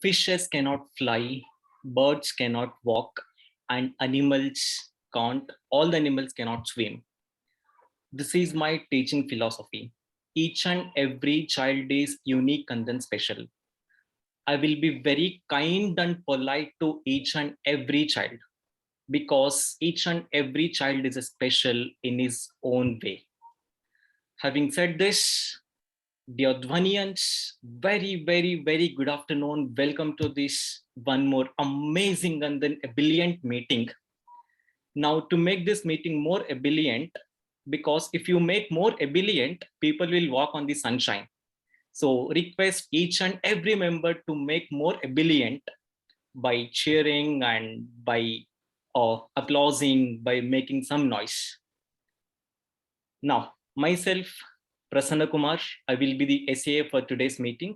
Fishes cannot fly, birds cannot walk, and animals can't, all the animals cannot swim. This is my teaching philosophy. Each and every child is unique and then special. I will be very kind and polite to each and every child because each and every child is special in his own way. Having said this, dear Dhwanians, very, very, very good afternoon. Welcome to this one more amazing and then ebullient meeting. Now, to make this meeting more ebullient, because if you make more ebullient, people will walk on the sunshine. So request each and every member to make more ebullient by cheering and by applauding, by making some noise. Now, myself, Prasanna Kumar, I will be the SAA for today's meeting.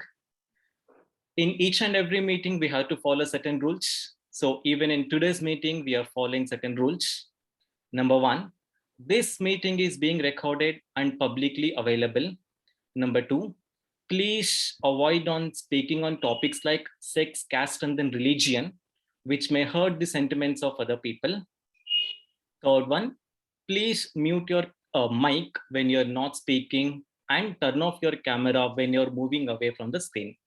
In each and every meeting, we have to follow certain rules. So even in today's meeting, we are following certain rules. Number one, this meeting is being recorded and publicly available. Number two, please avoid on speaking on topics like sex, caste, and then religion, which may hurt the sentiments of other people. Third one, please mute your mic when you're not speaking and turn off your camera when you're moving away from the screen.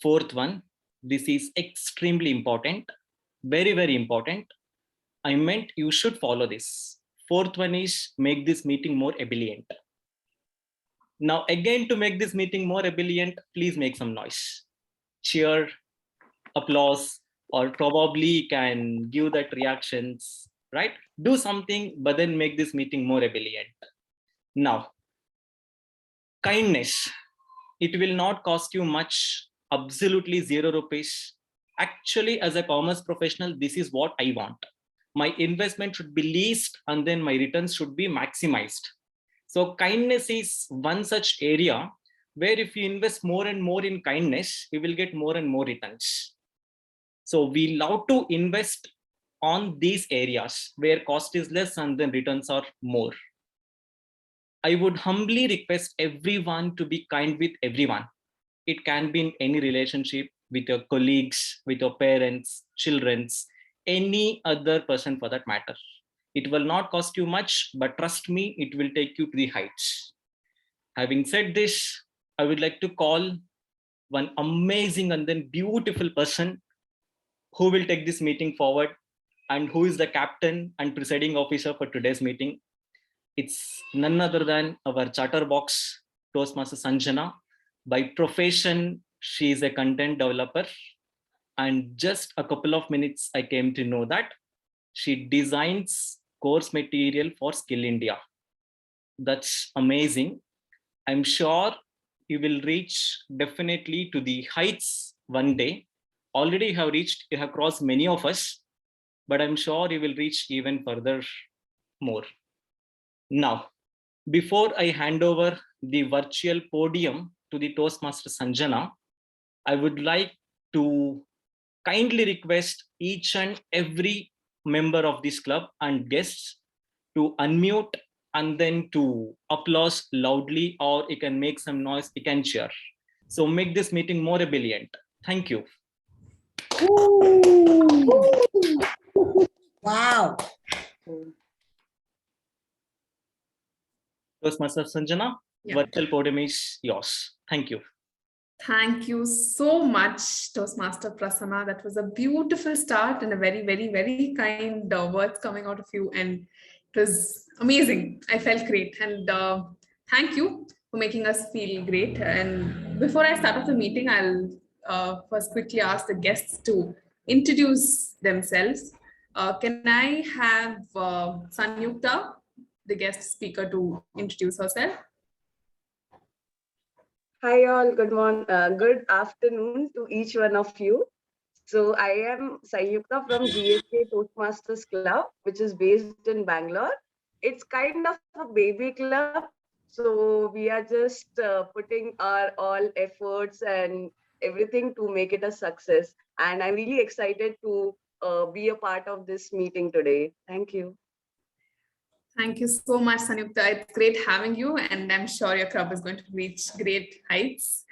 Fourth one, this is extremely important, very, very important. I meant you should follow this. Fourth one is make this meeting more ebullient. Now, again, to make this meeting more ebullient, please make some noise. Cheer, applause, or probably can give that reactions, right? Do something, but then make this meeting more ebullient. Now, kindness. It will not cost you much, absolutely 0 rupees. Actually, as a commerce professional, this is what I want. My investment should be least and then my returns should be maximized. So kindness is one such area where if you invest more and more in kindness, you will get more and more returns. So we love to invest on these areas where cost is less and then returns are more. I would humbly request everyone to be kind with everyone. It can be in any relationship with your colleagues, with your parents, children's, any other person for that matter. It will not cost you much, but trust me, it will take you to the heights. Having said this, I would like to call one amazing and then beautiful person who will take this meeting forward and who is the captain and presiding officer for today's meeting. It's none other than our chatterbox Toastmaster Sanjana. By profession, she is a content developer. And just a couple of minutes, I came to know that she designs course material for Skill India. That's amazing. I'm sure you will reach definitely to the heights one day. Already you have reached, you have crossed many of us, but I'm sure you will reach even further more. Now, before I hand over the virtual podium to the Toastmaster Sanjana, I would like to kindly request each and every member of this club and guests to unmute and then to applause loudly, or you can make some noise, you can cheer. So make this meeting more ebullient. Thank you. Wow. Toastmaster Sanjana, virtual podium is yours. Thank you. Thank you so much, Toastmaster Prasanna. That was a beautiful start and a very, very, very kind words coming out of you. And it was amazing. I felt great. And thank you for making us feel great. And before I start off the meeting, I'll first quickly ask the guests to introduce themselves. Can I have Sanyukta, the guest speaker, to introduce herself? Hi all, good afternoon to each one of you. So I am Sanyukta from GSK Toastmasters Club, which is based in Bangalore. It's kind of a baby club. So we are just putting our all efforts and everything to make it a success. And I'm really excited to be a part of this meeting today. Thank you. Thank you so much, Sanyukta. It's great having you, and I'm sure your club is going to reach great heights.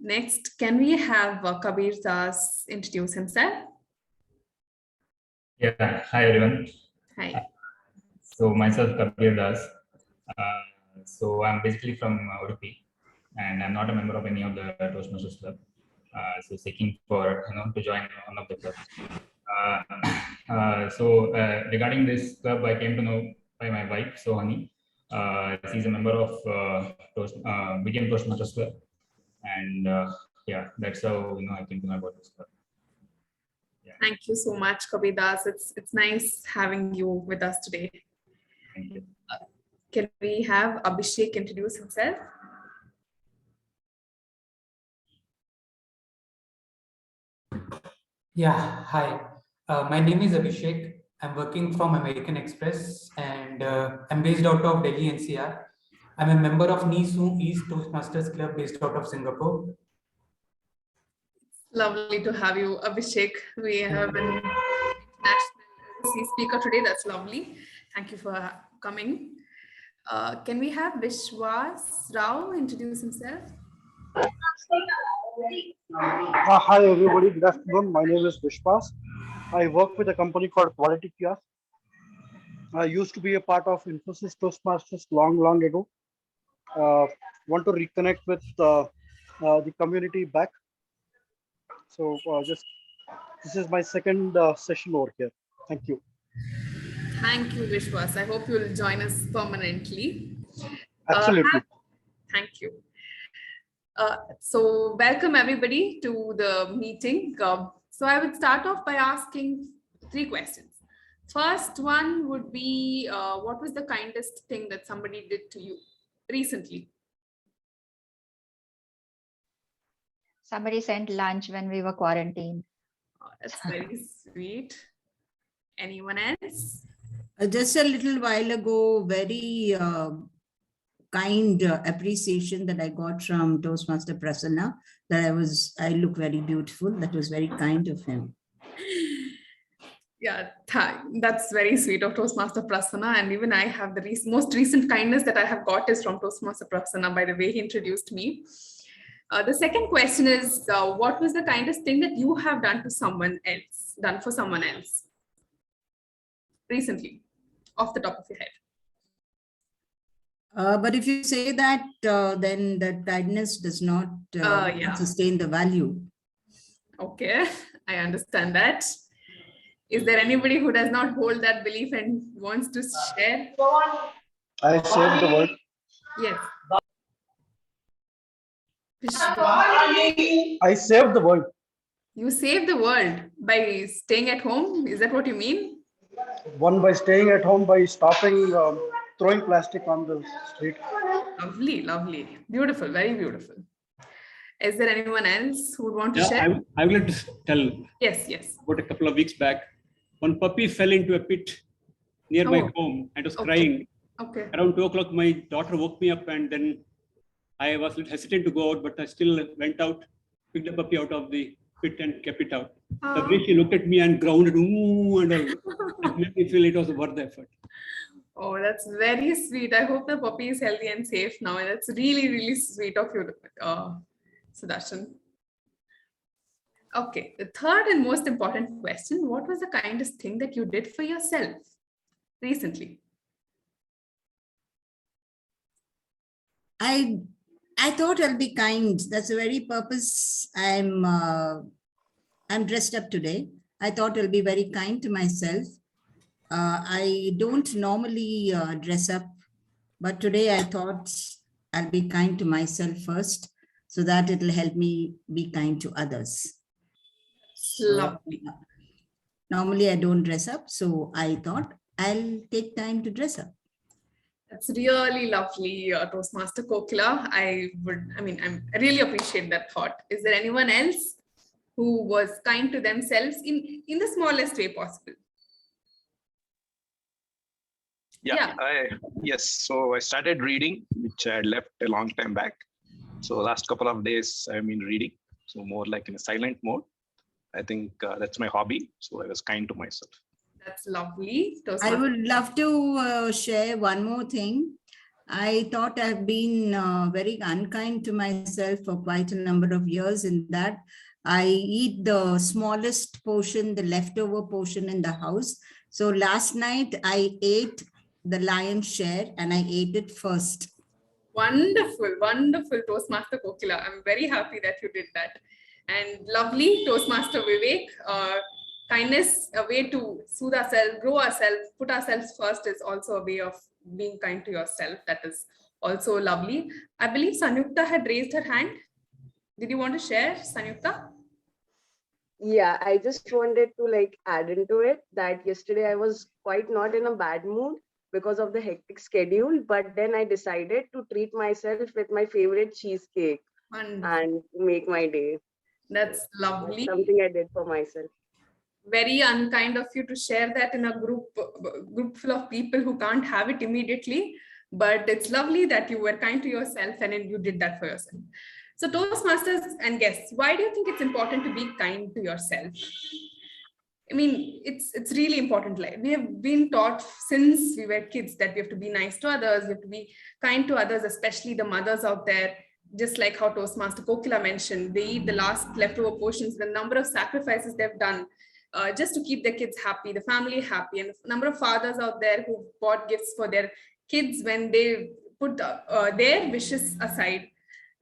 Next, can we have Kabir Das introduce himself? Yeah, hi everyone. Hi. So myself Kabir Das. So I'm basically from Udupi, and I'm not a member of any of the Toastmasters club. So seeking for to join one of the clubs. Regarding this club, I came to know by my wife Sohani. She's a member of BTM Toastmasters club, and yeah, that's how I came to know about this club. Thank you so much, Kabir Das. It's nice having you with us today. Thank you. Can we have Abhishek introduce himself? Yeah, hi. My name is Abhishek. I'm working from American Express and I'm based out of Delhi NCR. I'm a member of NISU East Toastmasters Club based out of Singapore. Lovely to have you, Abhishek. We have an international overseas speaker today. That's lovely. Thank you for coming. Can we have Vishwas Rao introduce himself? Hi everybody, good afternoon. My name is Vishwas. I work with a company called Quality Kiosk. I used to be a part of Infosys Toastmasters long ago. Want to reconnect with the community back. So this is my second session over here. Thank you. Thank you, Vishwas. I hope you'll join us permanently. Absolutely. Thank you. So welcome everybody to the meeting. So I would start off by asking 3 questions. First one would be, what was the kindest thing that somebody did to you recently? Somebody sent lunch when we were quarantined. Oh, that's very sweet. Anyone else? Just a little while ago, very kind appreciation that I got from Toastmaster Prasanna, that I look very beautiful. That was very kind of him. Yeah, that's very sweet of Toastmaster Prasanna. And even I have the most recent kindness that I have got is from Toastmaster Prasanna, by the way he introduced me. The second question is, what was the kindest thing that you have done for someone else recently, off the top of your head? But if you say that, then that kindness does not sustain the value. Okay, I understand that. Is there anybody who does not hold that belief and wants to share? I saved the world. Yes. I saved the world. You saved the world by staying at home? Is that what you mean? One, by staying at home, by stopping throwing plastic on the street. Lovely, lovely. Beautiful, very beautiful. Is there anyone else who would want to share? I would like to tell. Yes. About a couple of weeks back, one puppy fell into a pit near my home and was crying. Okay. Around 2 o'clock, my daughter woke me up, and then I was a little hesitant to go out, but I still went out, picked the puppy out of the pit and kept it out. The way she looked at me and grounded, ooh, and it made me feel it was worth the effort. Oh, that's very sweet. I hope the puppy is healthy and safe now. And that's really, really sweet of you, Sudarshan. Okay, the third and most important question, what was the kindest thing that you did for yourself recently? I thought I'll be kind. That's the very purpose I'm dressed up today. I thought I'll be very kind to myself. I don't normally dress up, but today I thought I'll be kind to myself first, so that it'll help me be kind to others. Lovely. Normally I don't dress up, so I thought I'll take time to dress up. That's really lovely, Toastmaster Kokila. I really appreciate that thought. Is there anyone else who was kind to themselves in the smallest way possible? Yes. So I started reading, which I had left a long time back. So last couple of days I've been reading, so more like in a silent mode. I think that's my hobby. So I was kind to myself. That's lovely. I would love to share one more thing. I thought I've been very unkind to myself for quite a number of years in that I eat the smallest portion, the leftover portion in the house. So last night I ate the lion's share and I ate it first. Wonderful, wonderful Toastmaster Kokila. I'm very happy that you did that. And lovely Toastmaster Vivek. Kindness, a way to soothe ourselves, grow ourselves, put ourselves first is also a way of being kind to yourself. That is also lovely. I believe Sanyukta had raised her hand. Did you want to share, Sanyukta? Yeah, I just wanted to like add into it that yesterday I was quite not in a bad mood because of the hectic schedule, but then I decided to treat myself with my favorite cheesecake and make my day. That's lovely. That's something I did for myself. Very unkind of you to share that in a group full of people who can't have it immediately, but it's lovely that you were kind to yourself and you did that for yourself. So Toastmasters and guests, why do you think it's important to be kind to yourself? I mean, it's really important. Like, we have been taught since we were kids that we have to be nice to others, we have to be kind to others, especially the mothers out there. Just like how Toastmaster Kokila mentioned, they eat the last leftover portions, the number of sacrifices they've done just to keep their kids happy, the family happy, and a number of fathers out there who bought gifts for their kids when they put their wishes aside.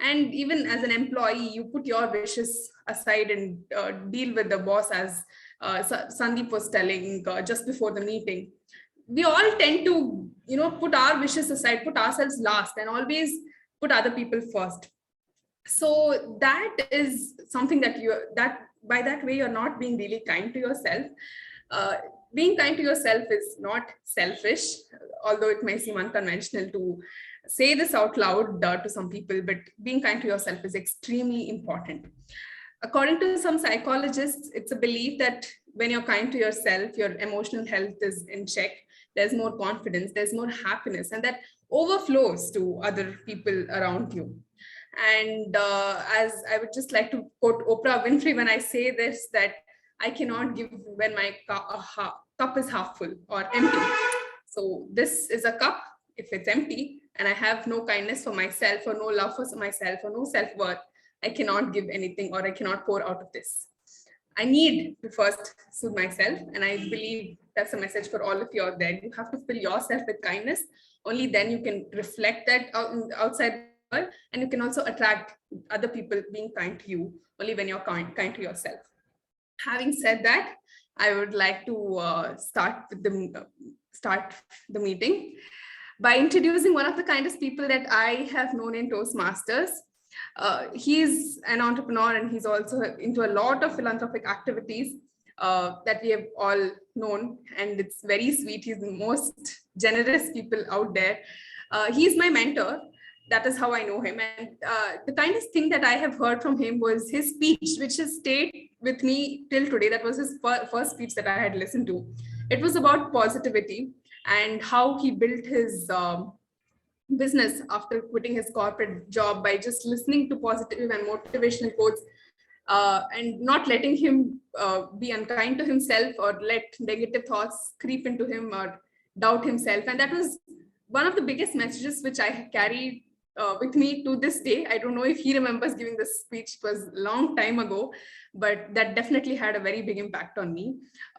And even as an employee, you put your wishes aside and deal with the boss, as Sandeep was telling just before the meeting. We all tend to, put our wishes aside, put ourselves last, and always put other people first. So that is something that by that way, you're not being really kind to yourself. Being kind to yourself is not selfish, although it may seem unconventional to say this out loud to some people, but being kind to yourself is extremely important. According to some psychologists, it's a belief that when you're kind to yourself, your emotional health is in check, there's more confidence, there's more happiness, and that overflows to other people around you. And as I would just like to quote Oprah Winfrey when I say this, that I cannot give when my cup is half full or empty. So this is a cup, if it's empty, and I have no kindness for myself or no love for myself or no self-worth, I cannot give anything or I cannot pour out of this. I need to first soothe myself. And I believe that's a message for all of you out there. You have to fill yourself with kindness. Only then you can reflect that outside world, and you can also attract other people being kind to you only when you're kind to yourself. Having said that, I would like to start the meeting by introducing one of the kindest people that I have known in Toastmasters. He's an entrepreneur and he's also into a lot of philanthropic activities that we have all known, and it's very sweet. He's the most generous people out there. He's my mentor. That is how I know him. And the kindest thing that I have heard from him was his speech, which has stayed with me till today. That was his first speech that I had listened to. It was about positivity and how he built his business after quitting his corporate job by just listening to positive and motivational quotes and not letting him be unkind to himself or let negative thoughts creep into him or doubt himself. And that was one of the biggest messages which I carried with me to this day. I don't know if he remembers giving this speech, it was a long time ago, but that definitely had a very big impact on me.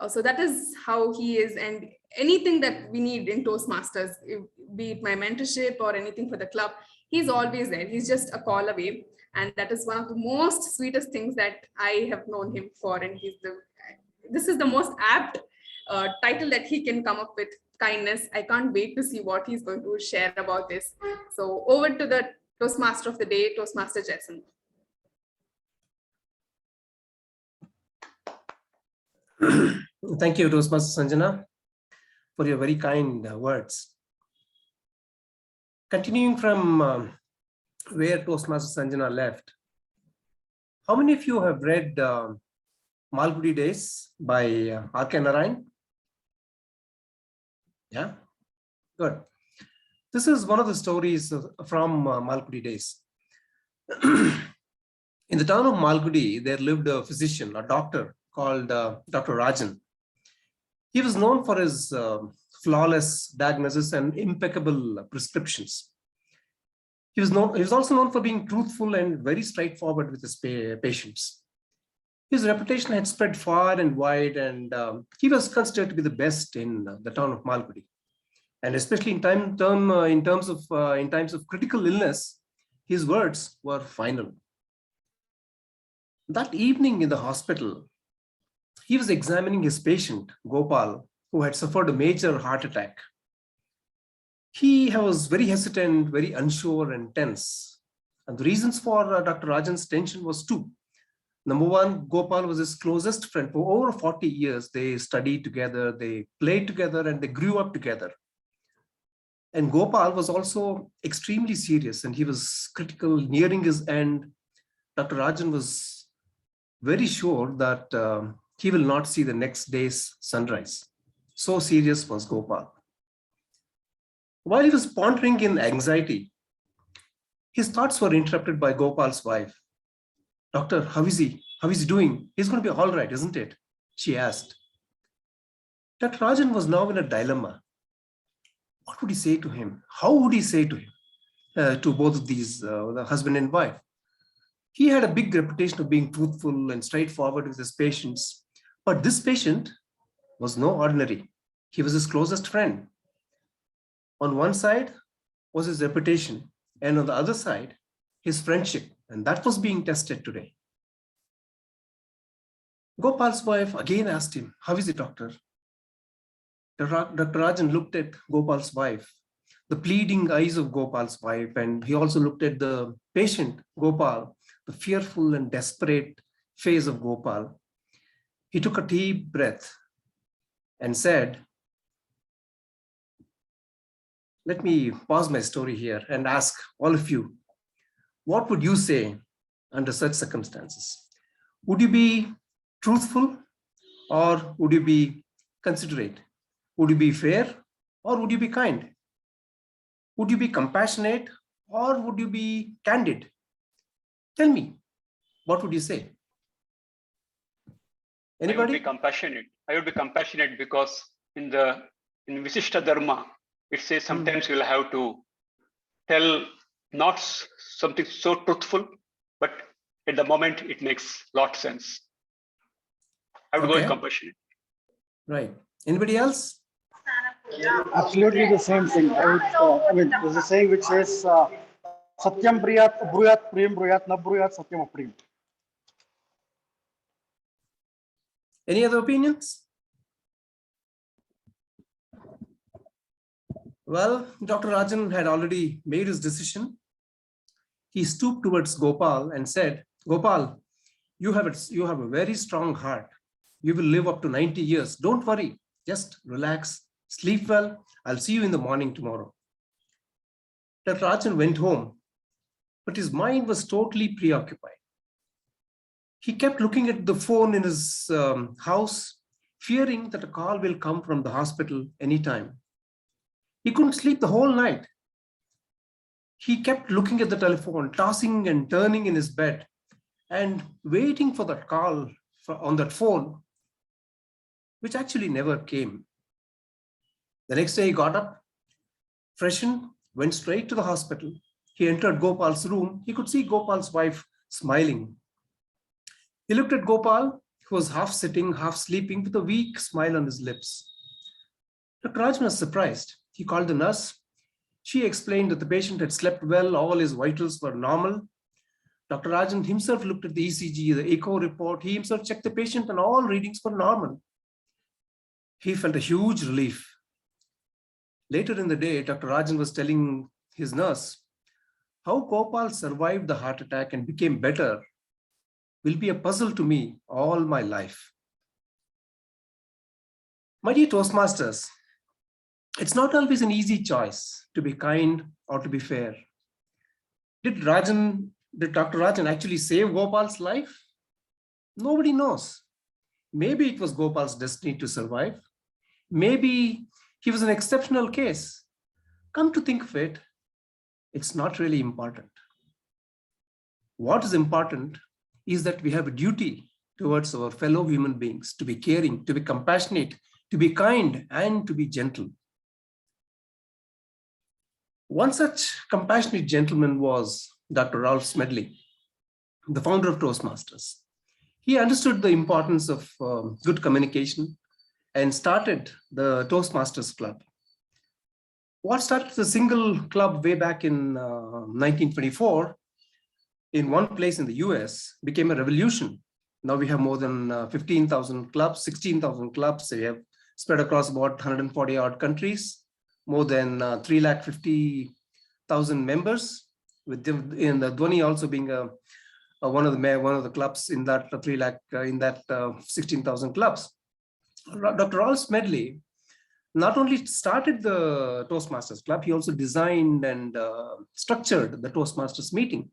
So that is how he is, and anything that we need in Toastmasters, be it my mentorship or anything for the club, he's always there. He's just a call away. And that is one of the most sweetest things that I have known him for. And this is the most apt title that he can come up with, kindness. I can't wait to see what he's going to share about this. So over to the Toastmaster of the day, Toastmaster Jason. Thank you, Toastmaster Sanjana, for your very kind words. Continuing from where Toastmaster Sanjana left, how many of you have read Malgudi Days by R.K. Narayan? Yeah, good. This is one of the stories from Malgudi Days. In the town of Malgudi, there lived a physician, a doctor called Dr. Rajan. He was known for his flawless diagnosis and impeccable prescriptions. He was also known for being truthful and very straightforward with his patients. His reputation had spread far and wide, and he was considered to be the best in the town of Malgudi. And especially in times of critical illness, his words were final. That evening in the hospital, he was examining his patient, Gopal, who had suffered a major heart attack. He was very hesitant, very unsure and tense. And the reasons for Dr. Rajan's tension was two. Number one, Gopal was his closest friend. For over 40 years, they studied together, they played together, and they grew up together. And Gopal was also extremely serious, and he was critical, nearing his end. Dr. Rajan was very sure that he will not see the next day's sunrise. So serious was Gopal. While he was pondering in anxiety, his thoughts were interrupted by Gopal's wife. Doctor, how is he? How is he doing? He's going to be all right, isn't it? She asked. Dr. Rajan was now in a dilemma. What would he say to him? How would he say to him, to both of these, the husband and wife? He had a big reputation of being truthful and straightforward with his patients. But this patient was no ordinary. He was his closest friend. On one side was his reputation, and on the other side, his friendship. And that was being tested today. Gopal's wife again asked him, how is it, doctor? Dr. Rajan looked at Gopal's wife, the pleading eyes of Gopal's wife, and he also looked at the patient, Gopal, the fearful and desperate face of Gopal. He took a deep breath and said, let me pause my story here and ask all of you, what would you say under such circumstances? Would you be truthful or would you be considerate? Would you be fair or would you be kind? Would you be compassionate or would you be candid? Tell me, what would you say? Anybody? I would be compassionate. I would be compassionate because in Visishta Dharma, it says sometimes you'll have to tell not something so truthful, but at the moment it makes a lot of sense. I would go with compassionate. Right. Anybody else? Absolutely the same thing. I mean, there's a saying which says, Satyam Briyat, Bruyat, Priyam Bruyat, Na Bruyat, Satyam Apriyam. Any other opinions? Well, Dr. Rajan had already made his decision. He stooped towards Gopal and said, Gopal, you have a very strong heart. You will live up to 90 years. Don't worry. Just relax, sleep well. I'll see you in the morning tomorrow. Dr. Rajan went home, but his mind was totally preoccupied. He kept looking at the phone in his house, fearing that a call will come from the hospital anytime. He couldn't sleep the whole night. He kept looking at the telephone, tossing and turning in his bed and waiting for that call on that phone, which actually never came. The next day he got up, freshened, went straight to the hospital. He entered Gopal's room. He could see Gopal's wife smiling. He looked at Gopal, who was half sitting, half sleeping with a weak smile on his lips. Dr. Rajan was surprised. He called the nurse. She explained that the patient had slept well, all his vitals were normal. Dr. Rajan himself looked at the ECG, the echo report. He himself checked the patient and all readings were normal. He felt a huge relief. Later in the day, Dr. Rajan was telling his nurse, how Gopal survived the heart attack and became better will be a puzzle to me all my life. My dear Toastmasters, it's not always an easy choice to be kind or to be fair. Did Dr. Rajan actually save Gopal's life? Nobody knows. Maybe it was Gopal's destiny to survive. Maybe he was an exceptional case. Come to think of it, it's not really important. What is important is that we have a duty towards our fellow human beings to be caring, to be compassionate, to be kind, and to be gentle. One such compassionate gentleman was Dr. Ralph Smedley, the founder of Toastmasters. He understood the importance of good communication and started the Toastmasters Club. What started as a single club way back in 1924 in one place in the US became a revolution. Now we have more than 15,000 clubs, 16,000 clubs. We have spread across about 140 odd countries, more than 350,000 members, with the Dhwani also being one of the clubs in that 16,000 clubs. Dr. Ralph Smedley not only started the Toastmasters Club, he also designed and structured the Toastmasters meeting.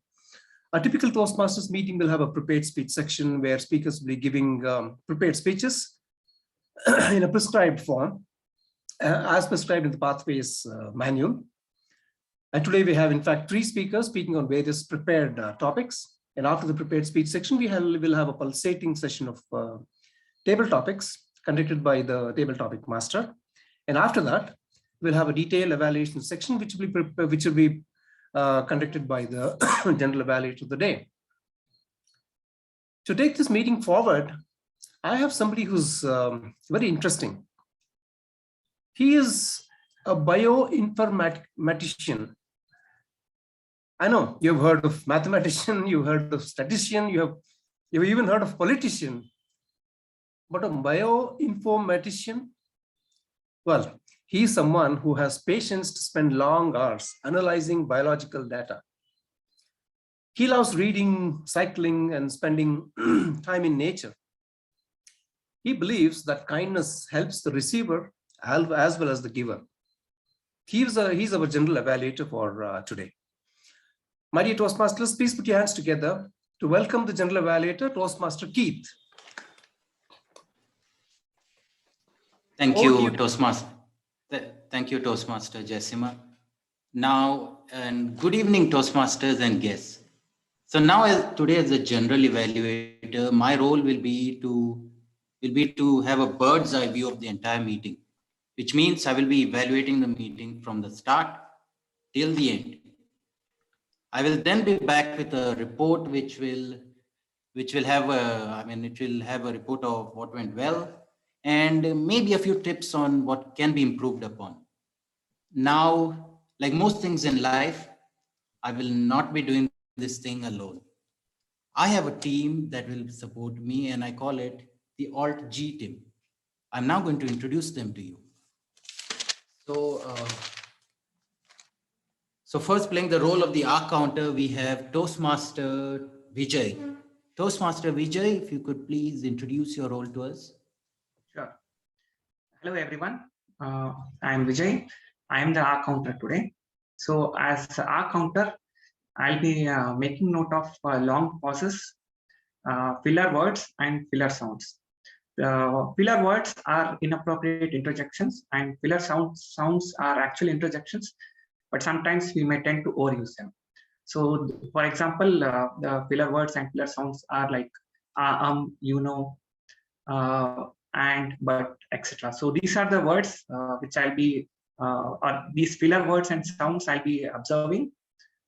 A typical Toastmasters meeting will have a prepared speech section where speakers will be giving prepared speeches in a prescribed form, as prescribed in the Pathways manual. And today we have, in fact, 3 speakers speaking on various prepared topics. And after the prepared speech section, we will have a pulsating session of table topics conducted by the table topic master. And after that, we'll have a detailed evaluation section, which will be conducted by the general evaluator of the day. To take this meeting forward, I have somebody who's very interesting. He is a bioinformatician. I know you've heard of mathematician, you've heard of statistician, you've even heard of politician, but a bioinformatician, well, he is someone who has patience to spend long hours analyzing biological data. He loves reading, cycling, and spending time in nature. He believes that kindness helps the receiver as well as the giver. He's our general evaluator for today. My dear Toastmasters, please put your hands together to welcome the general evaluator, Toastmaster Keith. Thank you, Toastmaster. Thank you, Toastmaster Jessima. Now, and good evening, Toastmasters and guests. So now, today as a general evaluator, my role will be to have a bird's eye view of the entire meeting, which means I will be evaluating the meeting from the start till the end. I will then be back with a report which will have a report of what went well and maybe a few tips on what can be improved upon. Now, like most things in life, I will not be doing this thing alone. I have a team that will support me, and I call it the Alt G team. I'm now going to introduce them to you. So first, playing the role of the R counter, we have Toastmaster Vijay. Toastmaster Vijay, if you could please introduce your role to us. Sure. Hello, everyone. I'm Vijay. I am the R counter today. So as R counter, I'll be making note of long pauses, filler words, and filler sounds. Filler words are inappropriate interjections, and filler sounds are actual interjections, but sometimes we may tend to overuse them. So, for example, the filler words and filler sounds are like you know, and, but, etc. So these are the words which I'll be, or these filler words and sounds I'll be observing,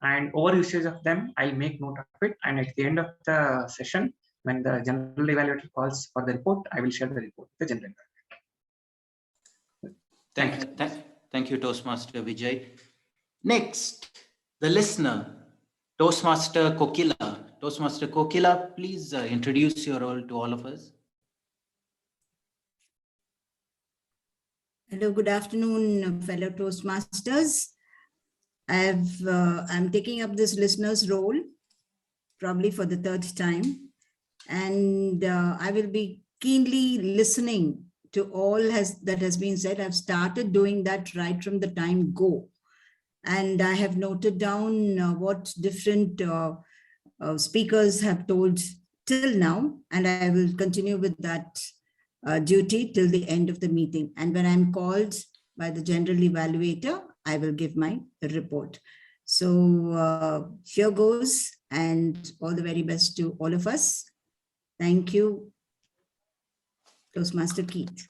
and over usage of them, I'll make note of it. And at the end of the session, when the general evaluator calls for the report, I will share the report with the general evaluator. Thank you, Toastmaster Vijay. Next, the listener, Toastmaster Kokila. Toastmaster Kokila, please introduce your role to all of us. Hello, good afternoon, fellow Toastmasters. I'm taking up this listener's role, probably for the 3rd time. And I will be keenly listening to all that has been said. I've started doing that right from the time go. And I have noted down what different speakers have told till now, and I will continue with that duty till the end of the meeting. And when I'm called by the general evaluator, I will give my report. So here goes, and all the very best to all of us. Thank you, Toastmaster Keith.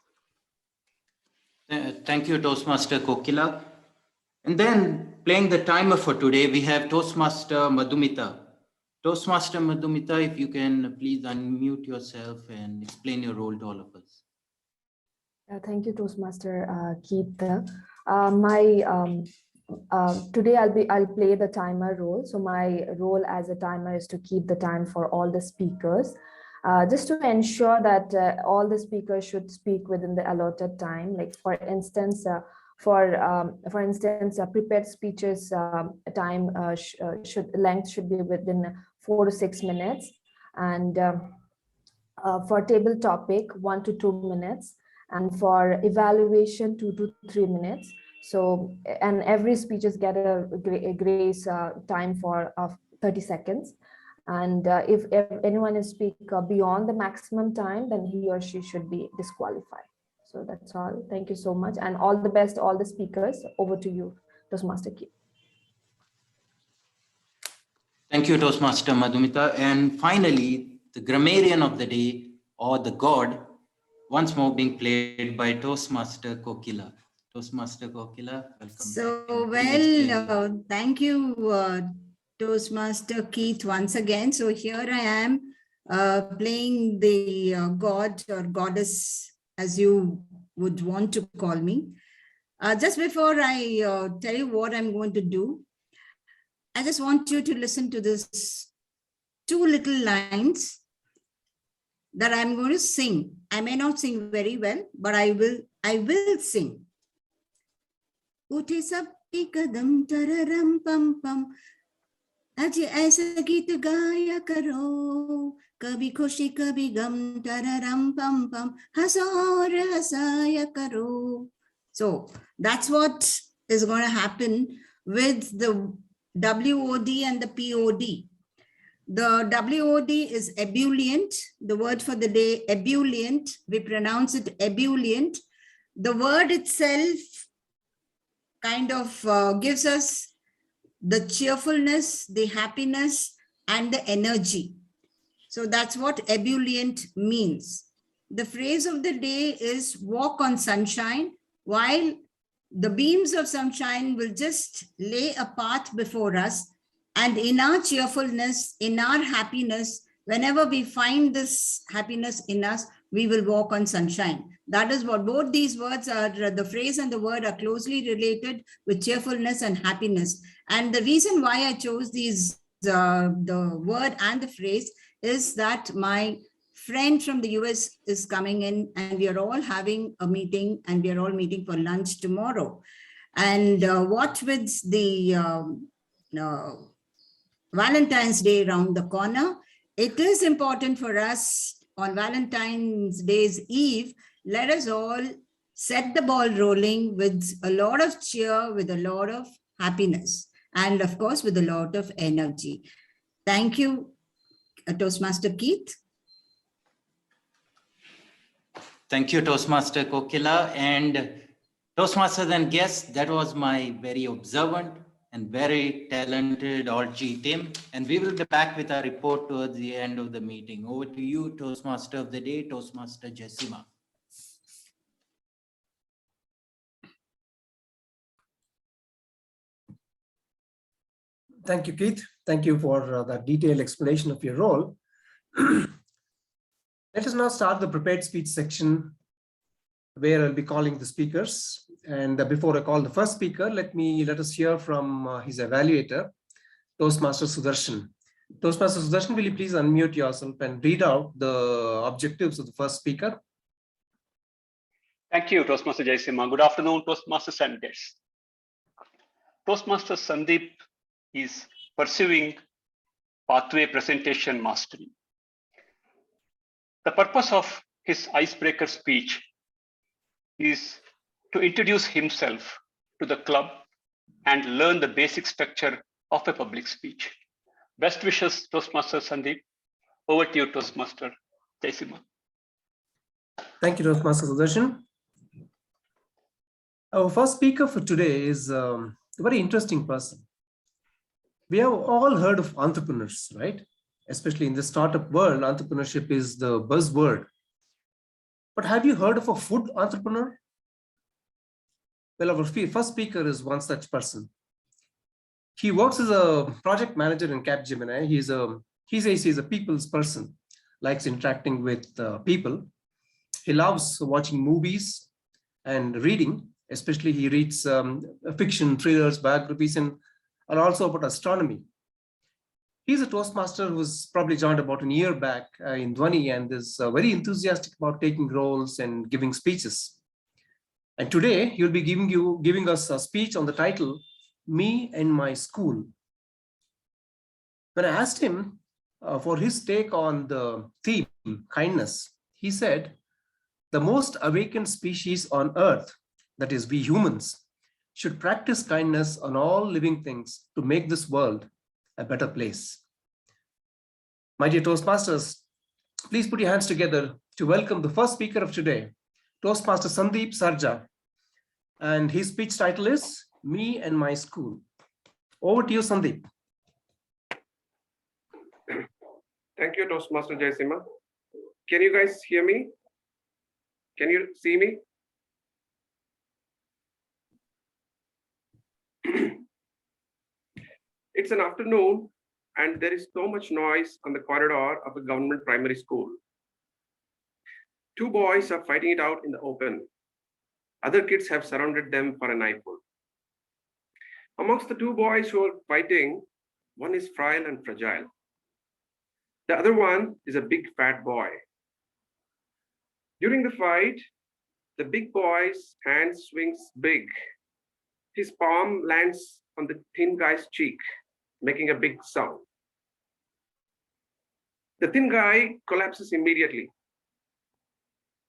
Thank you, Toastmaster Kokila. And then playing the timer for today, we have Toastmaster Madhumita. Toastmaster Madhumita, if you can please unmute yourself and explain your role to all of us. Thank you, Toastmaster Keith. Today I'll play the timer role. So my role as a timer is to keep the time for all the speakers, just to ensure that all the speakers should speak within the allotted time. Like for instance, prepared speeches time length should be within 4 to 6 minutes, and for table topic 1 to 2 minutes, and for evaluation 2 to 3 minutes. So, and every speeches get a grace time for 30 seconds. And if anyone is speak beyond the maximum time, then he or she should be disqualified. So that's all. Thank you so much. And all the best, all the speakers. Over to you, Toastmaster Keith. Thank you, Toastmaster Madhumita. And finally, the grammarian of the day, or the god, once more being played by Toastmaster Kokila. Toastmaster Kokila, welcome. So, well, thank you, Toastmaster Keith, once again. So here I am playing the god or goddess, as you would want to call me. Just before I tell you what I'm going to do, I just want you to listen to this 2 little lines that I'm going to sing. I may not sing very well, but I will sing. Uthi sabki kadam tararam pam pam, आज ऐसा गीत गाया करो, कभी खुशी कभी गम तररम पम पम, हंसो और हंसाया करो. So that's what is going to happen with the WOD and the POD. The WOD is ebullient, the word for the day, ebullient. We pronounce it ebullient. The word itself kind of gives us the cheerfulness, the happiness, and the energy. So that's what ebullient means. The phrase of the day is walk on sunshine, while the beams of sunshine will just lay a path before us. And in our cheerfulness, in our happiness, whenever we find this happiness in us, we will walk on sunshine. That is what both these words are, the phrase and the word are closely related with cheerfulness and happiness. And the reason why I chose these, the word and the phrase, is that my friend from the US is coming in and we are all having a meeting, and we are all meeting for lunch tomorrow. And what with the Valentine's Day around the corner, it is important for us on Valentine's Day's Eve, let us all set the ball rolling with a lot of cheer, with a lot of happiness, and of course, with a lot of energy. Thank you, Toastmaster Keith. Thank you, Toastmaster Kokila. And Toastmasters and guests, that was my very observant and very talented Algie team. And we will be back with our report towards the end of the meeting. Over to you, Toastmaster of the day, Toastmaster Jessima. Thank you, Keith. Thank you for that detailed explanation of your role. Let us now start the prepared speech section, where I'll be calling the speakers. And before I call the first speaker, let us hear from his evaluator, Toastmaster Sudarshan. Toastmaster Sudarshan, will you please unmute yourself and read out the objectives of the first speaker? Thank you, Toastmaster Jayasima. Good afternoon, Toastmasters and guests. Toastmaster Sandeep is pursuing pathway presentation mastery. The purpose of his icebreaker speech is to introduce himself to the club and learn the basic structure of a public speech. Best wishes, Toastmaster Sandeep. Over to you, Toastmaster Jayasima. Thank you, Toastmaster Sudarshan. Our first speaker for today is a very interesting person. We have all heard of entrepreneurs, right? Especially in the startup world, entrepreneurship is the buzzword. But have you heard of a food entrepreneur? Well, our first speaker is one such person. He works as a project manager in Capgemini. He says he's a people's person, likes interacting with people. He loves watching movies and reading, especially he reads fiction, thrillers, biographies, and also about astronomy. He's a Toastmaster who was probably joined about a year back in Dhwani and is very enthusiastic about taking roles and giving speeches. And today he'll be giving us a speech on the title, Me and My School. When I asked him for his take on the theme, kindness, he said, the most awakened species on earth, that is we humans, should practice kindness on all living things to make this world a better place. My dear Toastmasters, please put your hands together to welcome the first speaker of today, Toastmaster Sandeep Sarja. And his speech title is Me and My School. Over to you, Sandeep. Thank you, Toastmaster Jayasima. Can you guys hear me? Can you see me? It's an afternoon and there is so much noise on the corridor of a government primary school. Two boys are fighting it out in the open. Other kids have surrounded them for an eyeful. Amongst the two boys who are fighting, one is frail and fragile. The other one is a big fat boy. During the fight, the big boy's hand swings big. His palm lands on the thin guy's cheek, making a big sound. The thin guy collapses immediately.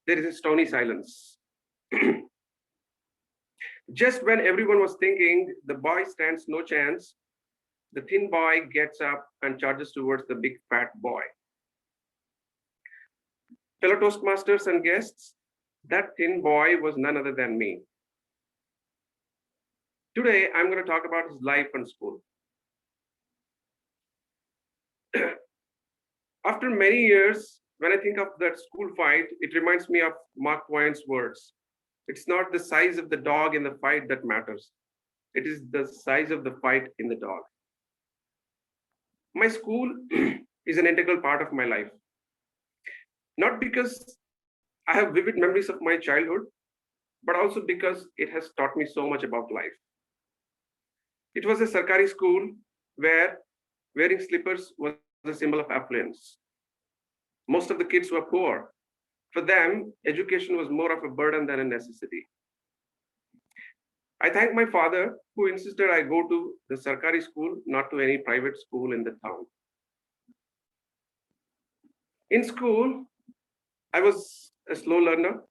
There is a stony silence. Just when everyone was thinking the boy stands no chance, the thin boy gets up and charges towards the big fat boy. Fellow Toastmasters and guests, that thin boy was none other than me. Today, I'm going to talk about his life and school. After many years, when I think of that school fight, it reminds me of Mark Twain's words. It's not the size of the dog in the fight that matters. It is the size of the fight in the dog. My school is an integral part of my life. Not because I have vivid memories of my childhood, but also because it has taught me so much about life. It was a Sarkari school where wearing slippers was a symbol of affluence. Most of the kids were poor. For them, education was more of a burden than a necessity. I thank my father who insisted I go to the Sarkari school, not to any private school in the town. In school, I was a slow learner,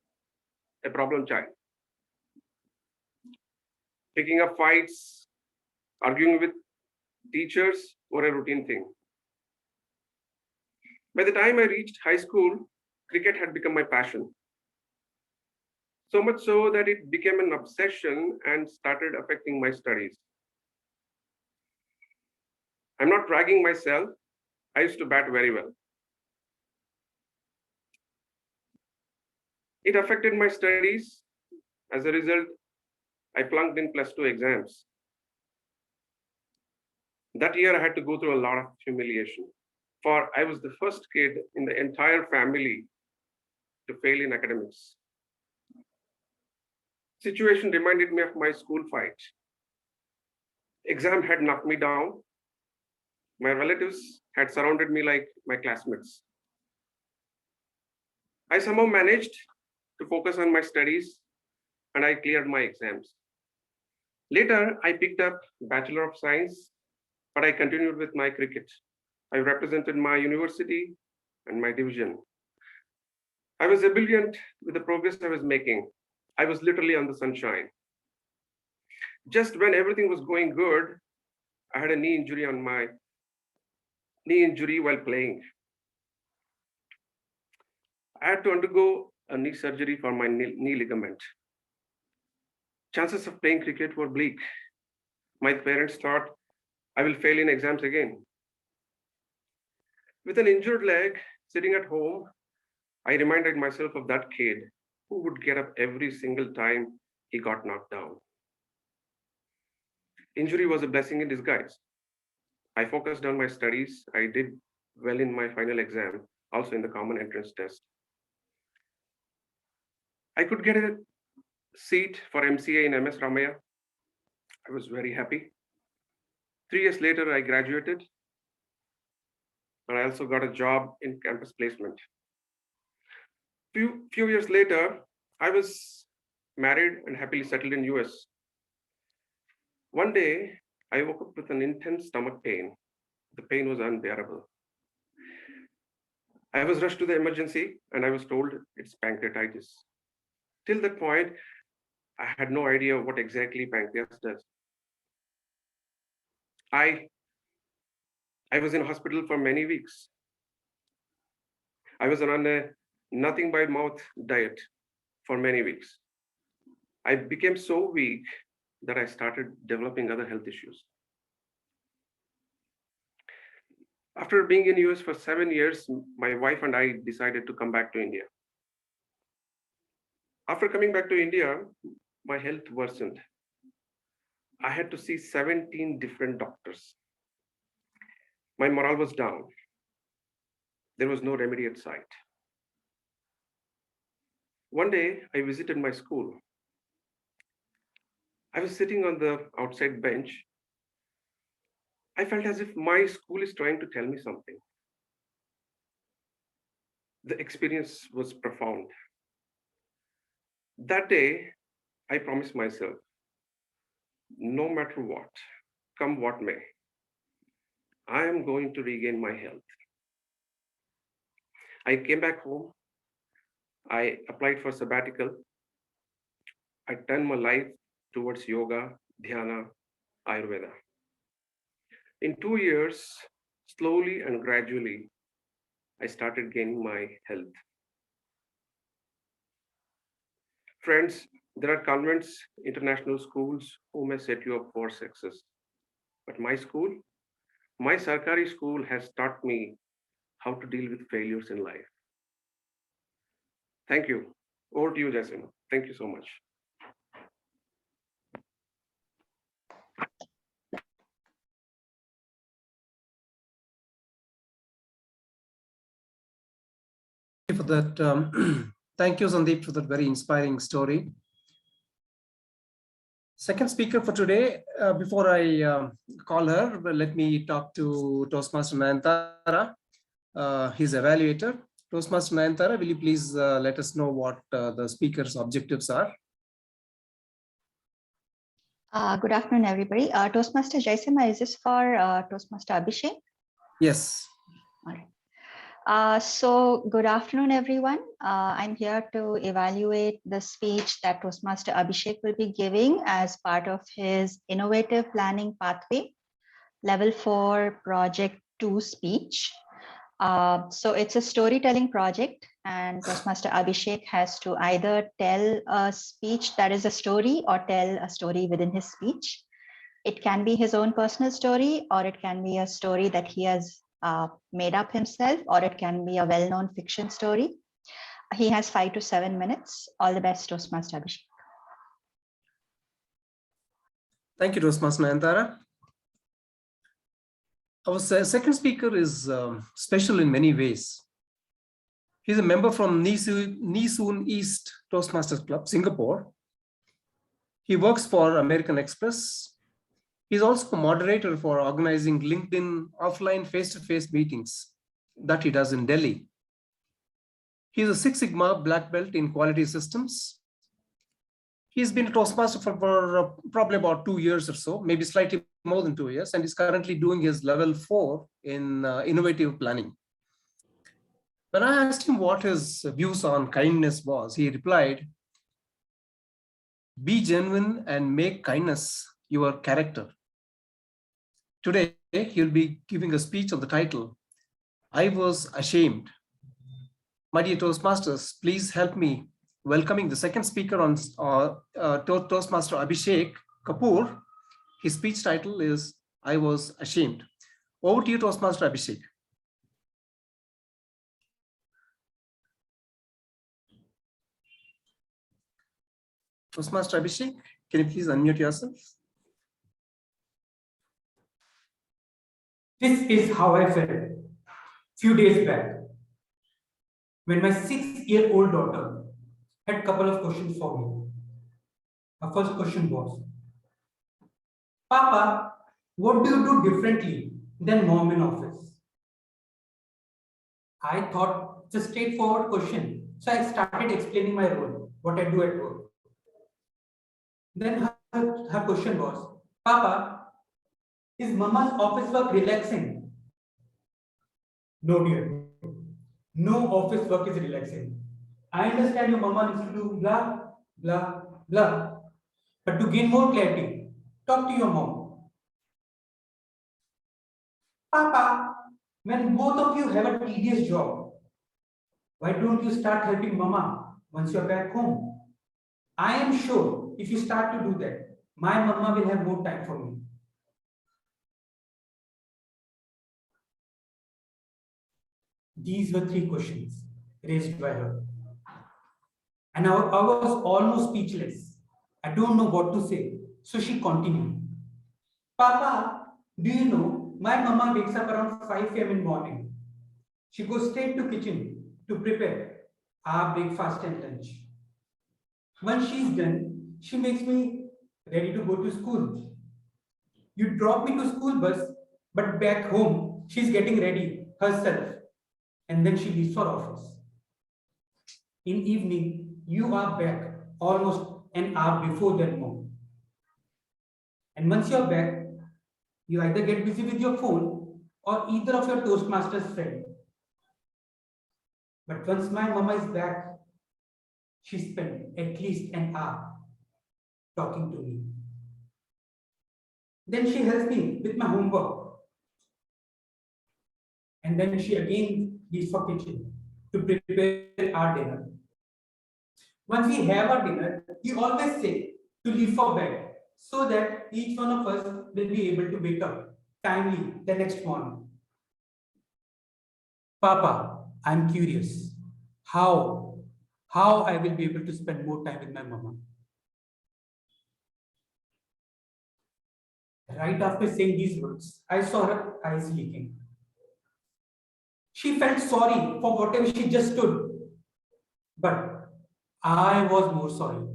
a problem child. Picking up fights, arguing with teachers were a routine thing. By the time I reached high school, cricket had become my passion. So much so that it became an obsession and started affecting my studies. I'm not bragging myself. I used to bat very well. It affected my studies. As a result, I flunked in +2 exams. That year, I had to go through a lot of humiliation, for I was the first kid in the entire family to fail in academics. Situation reminded me of my school fight. Exam had knocked me down. My relatives had surrounded me like my classmates. I somehow managed to focus on my studies and I cleared my exams. Later, I picked up Bachelor of Science, but I continued with my cricket. I represented my university and my division. I was ebullient with the progress I was making. I was literally on the sunshine. Just when everything was going good, I had a knee injury while playing. I had to undergo a knee surgery for my knee ligament. Chances of playing cricket were bleak. My parents thought I will fail in exams again. With an injured leg, sitting at home, I reminded myself of that kid who would get up every single time he got knocked down. Injury was a blessing in disguise. I focused on my studies. I did well in my final exam, also in the common entrance test. I could get a seat for MCA in MS Ramaya. I was very happy. 3 years later, I graduated, and I also got a job in campus placement. Few years later, I was married and happily settled in US. One day, I woke up with an intense stomach pain. The pain was unbearable. I was rushed to the emergency and I was told it's pancreatitis. Till that point, I had no idea what exactly pancreas does. I was in hospital for many weeks. I was on a nothing by mouth diet for many weeks. I became so weak that I started developing other health issues. After being in US for 7 years, my wife and I decided to come back to India. After coming back to India, my health worsened. I had to see 17 different doctors. My morale was down. There was no remedy at sight. One day, I visited my school. I was sitting on the outside bench. I felt as if my school is trying to tell me something. The experience was profound. That day, I promised myself, no matter what, come what may, I am going to regain my health. I came back home. I applied for sabbatical. I turned my life towards yoga, dhyana, Ayurveda. In 2 years, slowly and gradually, I started gaining my health. Friends, there are convents, international schools who may set you up for success. But my school, my Sarkari school has taught me how to deal with failures in life. Thank you. Over to you, Jasim. Thank you so much. For that, thank you, Sandeep, for that very inspiring story. Second speaker for today, before I call her, well, let me talk to Toastmaster Nayantara, his evaluator. Toastmaster Nayantara, will you please let us know what the speaker's objectives are? Good afternoon, everybody. Toastmaster Jaisima, is this for Toastmaster Abhishek? Yes. All right. So good afternoon, everyone. I'm here to evaluate the speech that Toastmaster Abhishek will be giving as part of his Innovative Planning Pathway, Level 4 Project 2 speech. So it's a storytelling project, and Toastmaster Abhishek has to either tell a speech that is a story or tell a story within his speech. It can be his own personal story, or it can be a story that he has made up himself, or it can be a well-known fiction story. He has 5 to 7 minutes. All the best, Toastmaster Abhishek. Thank you, Toastmaster Nayantara. Our second speaker is special in many ways. He's a member from Nee Soon East Toastmasters Club, Singapore. He works for American Express. He's also a moderator for organizing LinkedIn offline face-to-face meetings that he does in Delhi. He's a Six Sigma black belt in quality systems. He's been a Toastmaster for probably about 2 years or so, maybe slightly more than 2 years, and he's currently doing his level 4 in innovative planning. When I asked him what his views on kindness was, he replied, "Be genuine and make kindness your character." Today, he'll be giving a speech on the title, "I Was Ashamed." My dear Toastmasters, please help me welcoming the second speaker on Toastmaster Abhishek Kapoor. His speech title is "I Was Ashamed." Over to you, Toastmaster Abhishek. Toastmaster Abhishek, can you please unmute yourself? This is how I felt few days back when my 6-year-old daughter had a couple of questions for me. Her first question was, Papa, what do you do differently than mom in office? I thought it's a straightforward question. So I started explaining my role, what I do at work. Then her question was, Papa, is mama's office work relaxing? No, dear. No office work is relaxing. I understand your mama needs to do blah, blah, blah. But to gain more clarity, talk to your mom. Papa, when both of you have a tedious job, why don't you start helping mama once you're back home? I am sure if you start to do that, my mama will have more time for me. These were 3 questions raised by her. And I was almost speechless. I don't know what to say. So she continued. Papa, do you know, my mama wakes up around 5 a.m. in morning. She goes straight to kitchen to prepare our breakfast and lunch. Once she's done, she makes me ready to go to school. You drop me to school bus, but back home, she's getting ready herself. And then she leaves for office. In evening, you are back almost an hour before that mom. And once you're back, you either get busy with your phone or either of your Toastmasters friend. But once my mama is back, she spent at least an hour talking to me. Then she helps me with my homework. And then she again leaves for kitchen to prepare our dinner. Once we have our dinner, we always say to leave for bed so that each one of us will be able to wake up timely the next morning. Papa, I'm curious how I will be able to spend more time with my mama. Right after saying these words, I saw her eyes leaking. She felt sorry for whatever she just stood. But I was more sorry.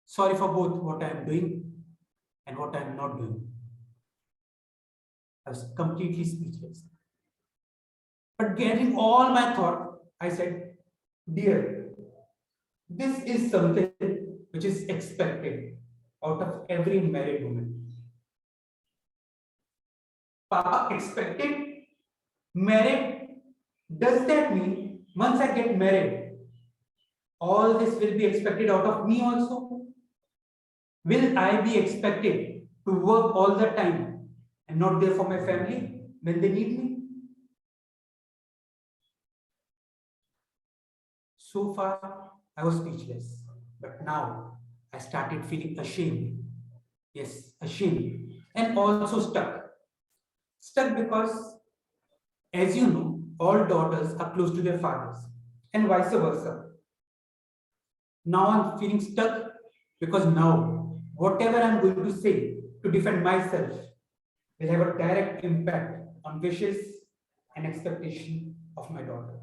Sorry for both what I am doing and what I am not doing. I was completely speechless. But gathering all my thought, I said, dear, this is something which is expected out of every married woman. Papa, expected? Married? Does that mean once I get married, all this will be expected out of me also? Will I be expected to work all the time and not there for my family when they need me? So far, I was speechless, but now I started feeling ashamed. Yes, ashamed, and also stuck. Stuck because, as you know, all daughters are close to their fathers and vice versa. Now I'm feeling stuck because now whatever I'm going to say to defend myself will have a direct impact on wishes and expectation of my daughter.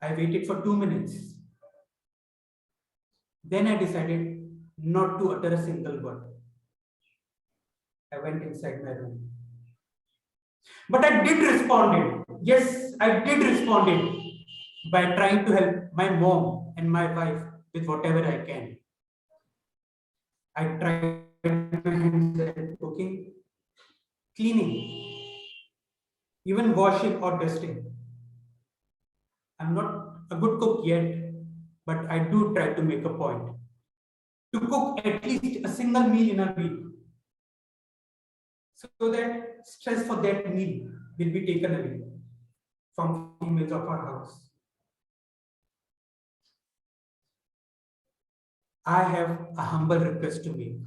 I waited for 2 minutes. Then I decided not to utter a single word. I went inside my room. But I did respond. Yes, I did respond by trying to help my mom and my wife with whatever I can. I tried my hands at cooking, cleaning, even washing or dusting. I'm not a good cook yet, but I do try to make a point to cook at least a single meal in a week, so that stress for that meal will be taken away from females of our house. I have a humble request to make.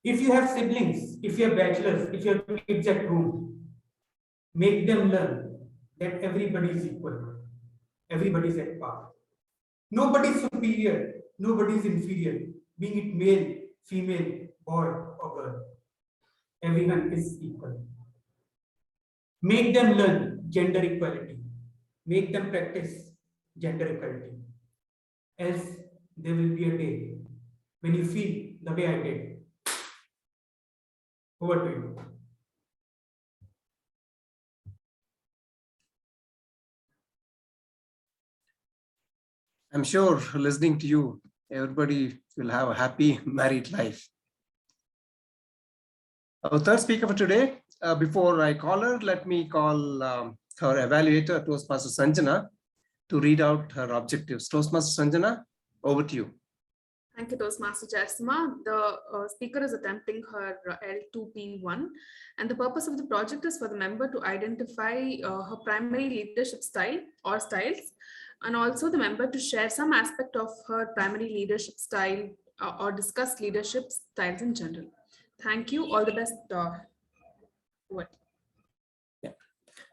If you have siblings, if you have bachelors, if you have kids at home, make them learn that everybody is equal. Everybody is at par. Nobody is superior, nobody is inferior, being it male female, boy or girl. Everyone is equal. Make them learn gender equality. Make them practice gender equality. Else there will be a day when you feel the way I did. Over to you. I'm sure listening to you, everybody will have a happy married life. Our third speaker for today, before I call her, let me call her evaluator, Toastmaster Sanjana, to read out her objectives. Toastmaster Sanjana, over to you. Thank you, Toastmaster Jasima. The speaker is attempting her L2P1, and the purpose of the project is for the member to identify her primary leadership style or styles, and also the member to share some aspect of her primary leadership style or discuss leadership styles in general. Thank you. All the best.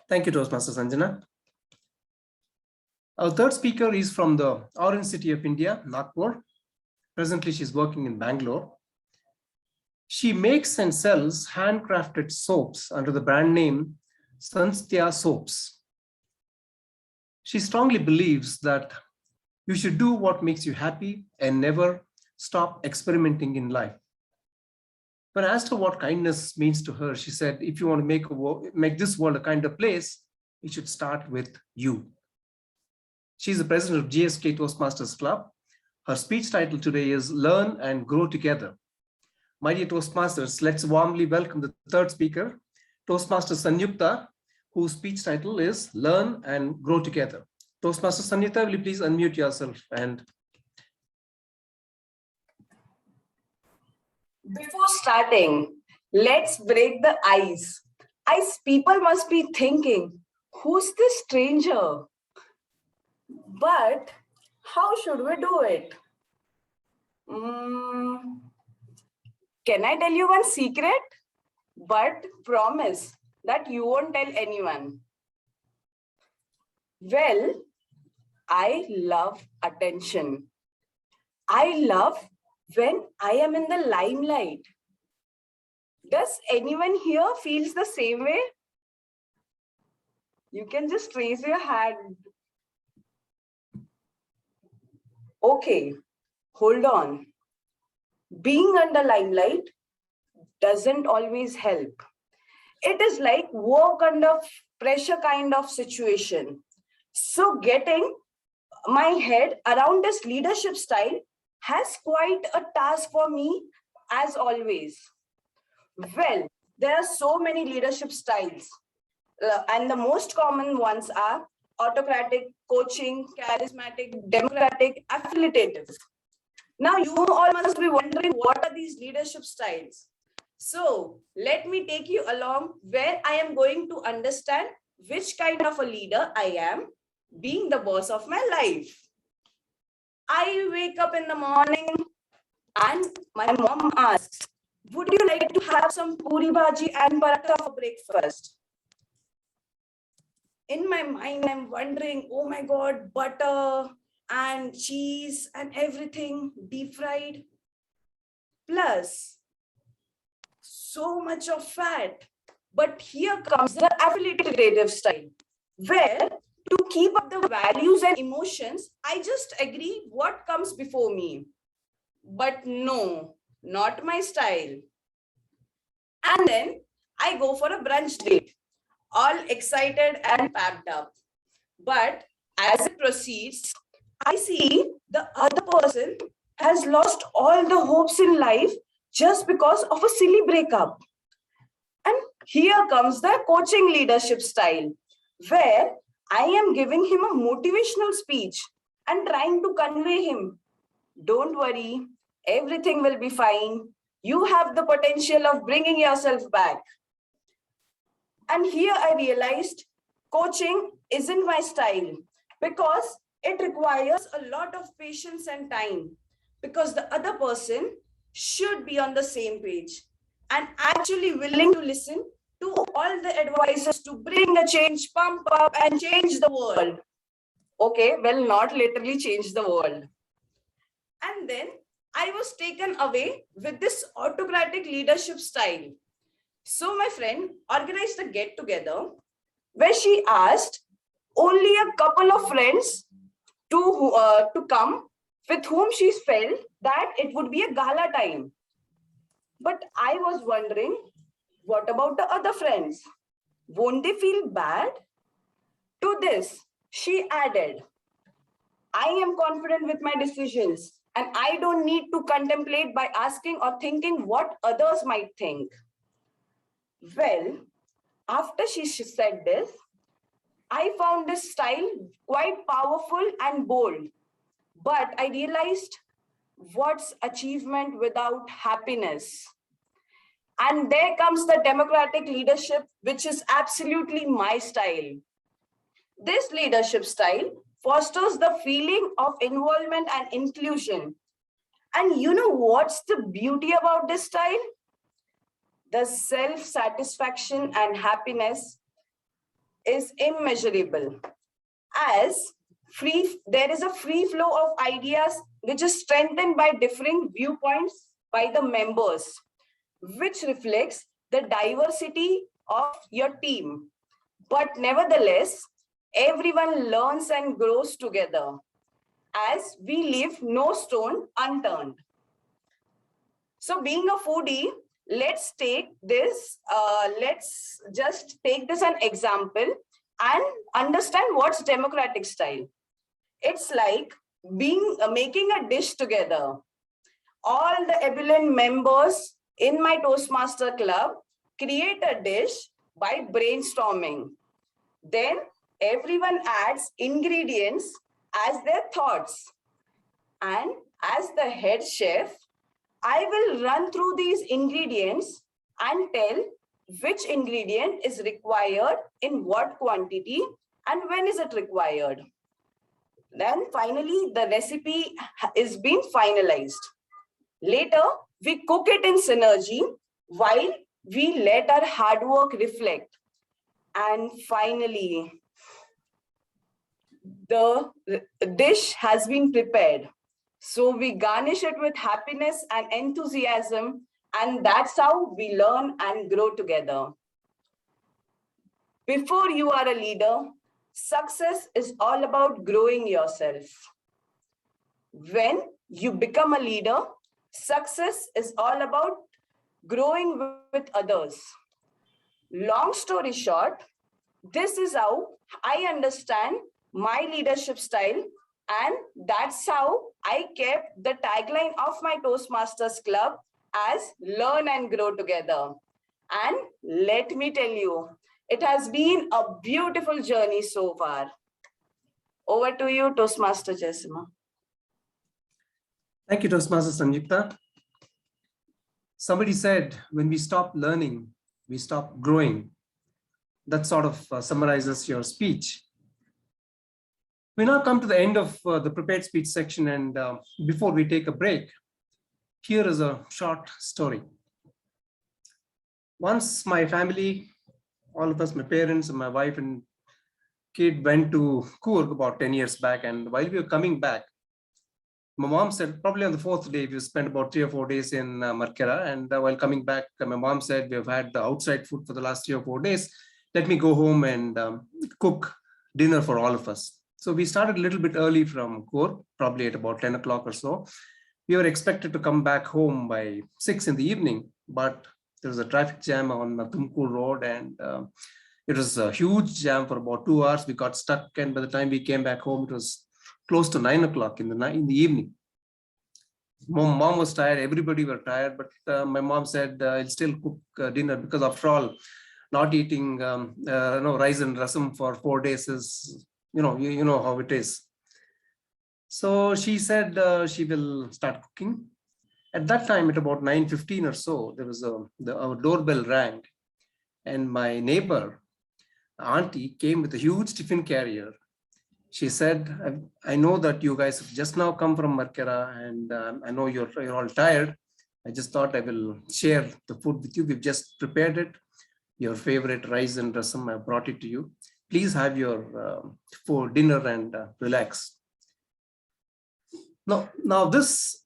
Thank you, Toastmaster Sanjana. Our third speaker is from the Orange City of India, Nagpur. Presently, she's working in Bangalore. She makes and sells handcrafted soaps under the brand name Sanstya Soaps. She strongly believes that you should do what makes you happy and never stop experimenting in life. When asked her what kindness means to her, she said, if you want to make this world a kinder place, it should start with you. She's the president of GSK Toastmasters Club. Her speech title today is Learn and Grow Together. My dear Toastmasters, let's warmly welcome the third speaker, Toastmaster Sanyukta, whose speech title is Learn and Grow Together. Toastmaster Sanyukta, will you please unmute yourself? And before starting, let's break the ice. People must be thinking, who's this stranger? But how should we do it? Can I tell you one secret? But promise that you won't tell anyone. Well, I love attention. I love when I am in the limelight. Does anyone here feels the same way? You can just raise your hand. Okay, hold on. Being under limelight doesn't always help. It is like work under pressure kind of situation. So getting my head around this leadership style has quite a task for me as always. Well, there are so many leadership styles and the most common ones are autocratic, coaching, charismatic, democratic, affiliative. Now you all must be wondering what are these leadership styles? So let me take you along where I am going to understand which kind of a leader I am, being the boss of my life. I wake up in the morning and my mom asks, would you like to have some puri bhaji and paratha for breakfast? In my mind, I'm wondering, oh my God, butter and cheese and everything deep fried. Plus, so much of fat. But here comes the affiliative style, where to keep up the values and emotions, I just agree what comes before me. But no, not my style. And then I go for a brunch date, all excited and packed up. But as it proceeds, I see the other person has lost all the hopes in life just because of a silly breakup. And here comes the coaching leadership style, where I am giving him a motivational speech and trying to convey him, don't worry, everything will be fine. You have the potential of bringing yourself back. And here I realized coaching isn't my style because it requires a lot of patience and time, because the other person should be on the same page and actually willing to listen to all the advices to bring a change, pump up and change the world. Okay, well, not literally change the world. And then I was taken away with this autocratic leadership style. So my friend organized a get together where she asked only a couple of friends to come, with whom she felt that it would be a gala time. But I was wondering, what about the other friends? Won't they feel bad? To this, she added, I am confident with my decisions and I don't need to contemplate by asking or thinking what others might think. Well, after she said this, I found this style quite powerful and bold, but I realized what's achievement without happiness? And there comes the democratic leadership, which is absolutely my style. This leadership style fosters the feeling of involvement and inclusion. And you know what's the beauty about this style? The self-satisfaction and happiness is immeasurable. As there is a free flow of ideas which is strengthened by differing viewpoints by the members, which reflects the diversity of your team. But nevertheless, everyone learns and grows together as we leave no stone unturned. So being a foodie, let's just take this an example and understand what's democratic style. It's like making a dish together. All the ebullient members in my Toastmaster club create a dish by brainstorming. Then everyone adds ingredients as their thoughts. And as the head chef, I will run through these ingredients and tell which ingredient is required in what quantity and when is it required. Then finally, the recipe is being finalized. Later, we cook it in synergy while we let our hard work reflect. And finally, the dish has been prepared. So we garnish it with happiness and enthusiasm, and that's how we learn and grow together. Before you are a leader, success is all about growing yourself. When you become a leader, success is all about growing with others. Long story short, this is how I understand my leadership style, and that's how I kept the tagline of my Toastmasters Club as learn and grow together. And let me tell you, it has been a beautiful journey so far. Over to you, Toastmaster Jessima. Thank you, Toastmaster Sanjukta. Somebody said, when we stop learning, we stop growing. That sort of summarizes your speech. We now come to the end of the prepared speech section, and before we take a break, here is a short story. Once my family, all of us, my parents and my wife and kid went to Coorg about 10 years back, and while we were coming back, my mom said, probably on the fourth day, we spent about 3 or 4 days in Markera, and while coming back, my mom said, we have had the outside food for the last 3 or 4 days. Let me go home and cook dinner for all of us. So we started a little bit early from Coorg, probably at about 10 o'clock or so. We were expected to come back home by 6 in the evening, but there was a traffic jam on Tumkur Road, and it was a huge jam for about 2 hours. We got stuck, and by the time we came back home, it was close to 9 o'clock in the evening. Mom was tired, everybody were tired, but my mom said, I'll still cook dinner, because after all, not eating rice and rasam for 4 days is, you know how it is. So she said she will start cooking. At that time, at about 9:15 or so, there was our doorbell rang, and my neighbor, auntie, came with a huge tiffin carrier. She said, I know that you guys have just now come from Markera, and I know you're all tired. I just thought I will share the food with you. We've just prepared it. Your favorite rice and rasam, I brought it to you. Please have your for dinner and relax. Now this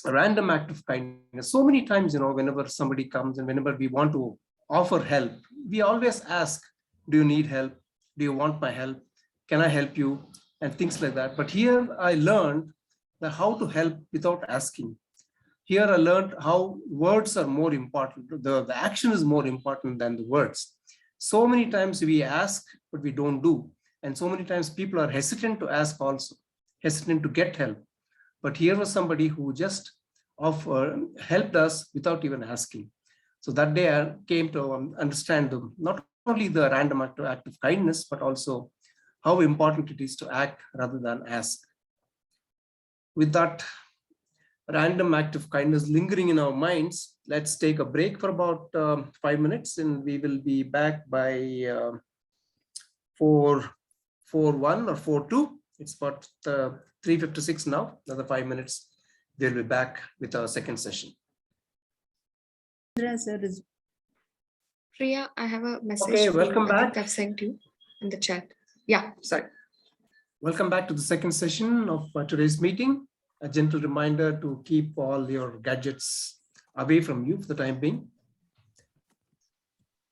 a random act of kindness. So many times, whenever somebody comes and whenever we want to offer help, we always ask, do you need help? Do you want my help? Can I help you? And things like that. But here I learned that how to help without asking. Here I learned how words are more important. The action is more important than the words. So many times we ask, but we don't do. And so many times people are hesitant to ask also, hesitant to get help. But here was somebody who just helped us without even asking. So that day I came to understand not only the random act of kindness, but also how important it is to act rather than ask. With that random act of kindness lingering in our minds, let's take a break for about 5 minutes, and we will be back by 4:01 or 4:02. It's about 3:56 now. Another 5 minutes. We'll be back with our second session. Priya, I have a message. Okay, welcome back. I've sent you in the chat. Yeah, sorry. Welcome back to the second session of today's meeting. A gentle reminder to keep all your gadgets away from you for the time being.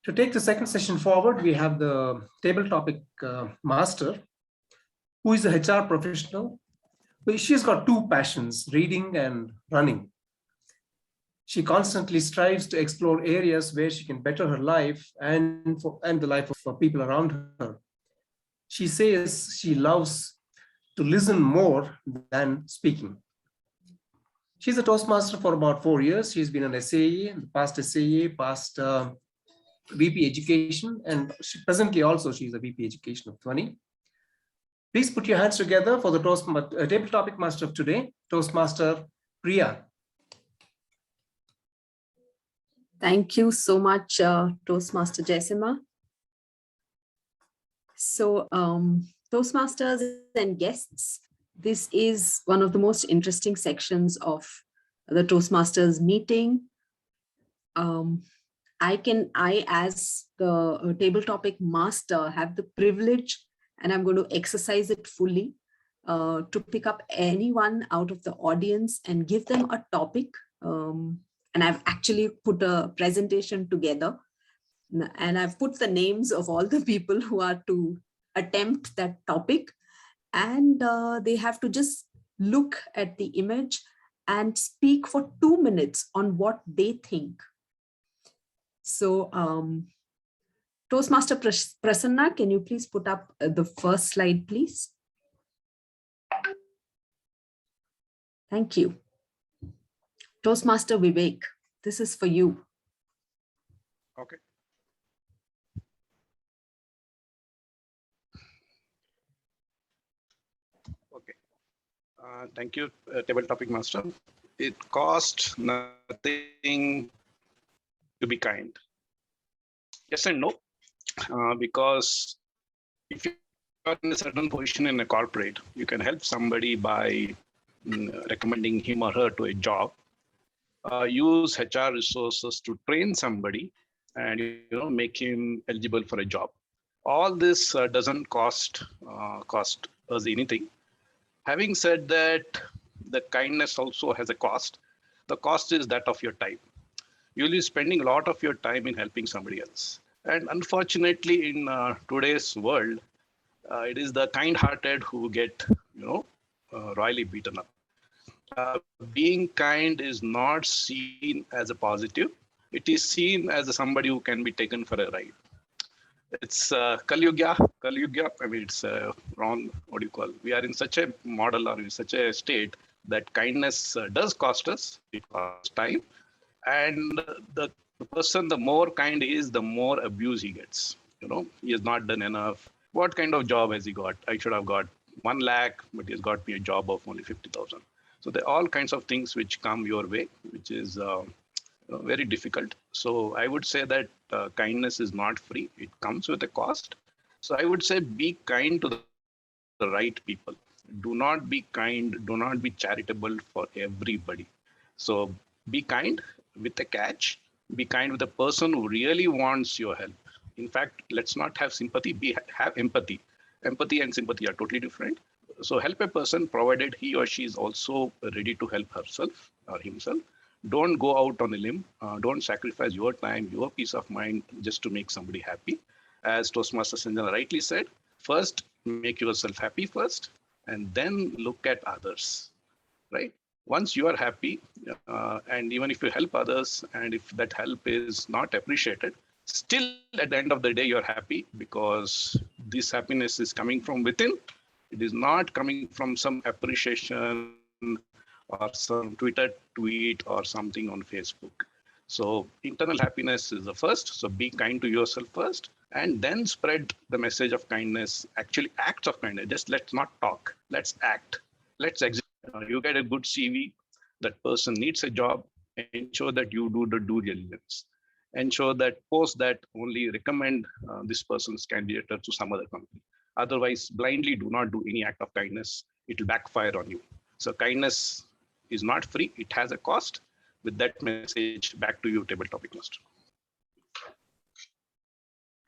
To take the second session forward, we have the table topic master, who is a HR professional. She's got two passions, reading and running. She constantly strives to explore areas where she can better her life and the life of people around her. She says she loves to listen more than speaking. She's a Toastmaster for about 4 years. She's been an SAE, past SAE, past VP Education, and presently also she's a VP Education of 20. Please put your hands together for the table topic master of today, Toastmaster Priya. Thank you so much, Toastmaster Jaisimha. So, Toastmasters and guests, this is one of the most interesting sections of the Toastmasters meeting. I, as the table topic master, have the privilege, and I'm going to exercise it fully, to pick up anyone out of the audience and give them a topic. And I've actually put a presentation together, and I've put the names of all the people who are to attempt that topic, and they have to just look at the image and speak for 2 minutes on what they think. So Toastmaster Prasanna, can you please put up the first slide, please? Thank you. Toastmaster Vivek, this is for you. Okay. Okay. Thank you, table topic master. It costs nothing to be kind. Yes and no, because if you are in a certain position in a corporate, you can help somebody by recommending him or her to a job. Use HR resources to train somebody and make him eligible for a job. All this doesn't cost us anything. Having said that, the kindness also has a cost. The cost is that of your time. You'll be spending a lot of your time in helping somebody else. And unfortunately, in today's world, it is the kind-hearted who get, royally beaten up. Being kind is not seen as a positive. It is seen as somebody who can be taken for a ride. It's Kali Yuga. I mean, it's wrong. What do you call? We are in such a model or in such a state that kindness does cost us. It costs time. And the person, the more kind he is, the more abuse he gets. He has not done enough. What kind of job has he got? I should have got 1 lakh, but he's got me a job of only 50,000. So there are all kinds of things which come your way, which is very difficult. So I would say that kindness is not free. It comes with a cost. So I would say be kind to the right people. Do not be kind. Do not be charitable for everybody. So be kind with a catch. Be kind with a person who really wants your help. In fact, let's not have sympathy. Have empathy. Empathy and sympathy are totally different. So help a person provided he or she is also ready to help herself. or himself. Don't go out on a limb. Don't sacrifice your time, your peace of mind just to make somebody happy. As Toastmaster Sanjana rightly said, first make yourself happy first, and then look at others, right? Once you are happy, and even if you help others, and if that help is not appreciated, still at the end of the day, you're happy because this happiness is coming from within. It is not coming from some appreciation or some Twitter tweet or something on Facebook. So internal happiness is the first. So be kind to yourself first, and then spread the message of kindness, actually acts of kindness. Just let's not talk, let's act. Let's execute. You get a good CV, that person needs a job, ensure that you do the due diligence. Ensure that post that only recommend this person's candidature to some other company. Otherwise, blindly do not do any act of kindness. It will backfire on you. So kindness is not free. It has a cost. With that message, back to you, Table Topic Master.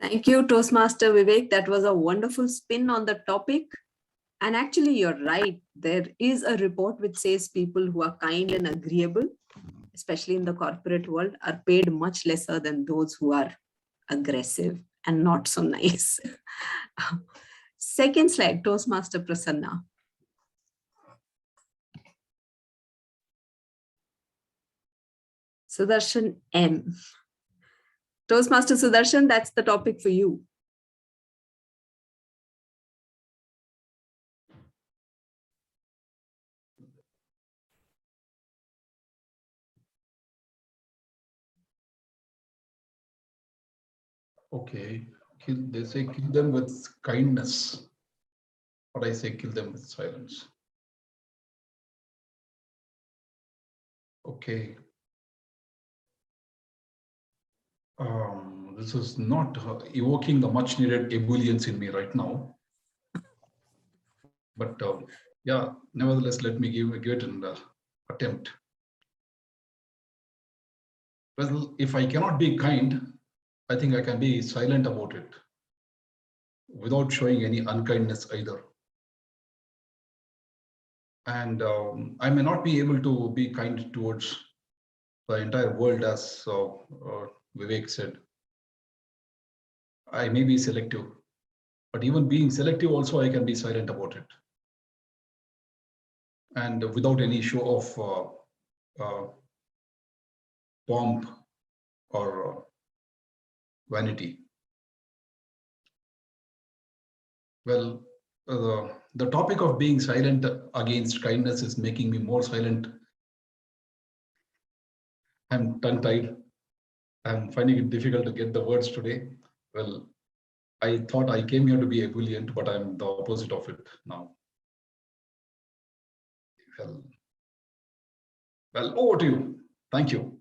Thank you, Toastmaster Vivek. That was a wonderful spin on the topic. And actually, you're right. There is a report which says people who are kind and agreeable, especially in the corporate world, are paid much lesser than those who are aggressive and not so nice. Second slide, Toastmaster Prasanna. Sudarshan M. Toastmaster Sudarshan, that's the topic for you. Okay, they say kill them with kindness, but I say kill them with silence. Okay. This is not evoking the much needed ebullience in me right now. But yeah, nevertheless, let me give it an attempt. Well, if I cannot be kind, I think I can be silent about it without showing any unkindness either. And I may not be able to be kind towards the entire world, as Vivek said. I may be selective, but even being selective also, I can be silent about it. And without any show of pomp or vanity. Well, the topic of being silent against kindness is making me more silent. I'm tongue-tied. I'm finding it difficult to get the words today. Well, I thought I came here to be ebullient, but I'm the opposite of it now. Well, over to you. Thank you.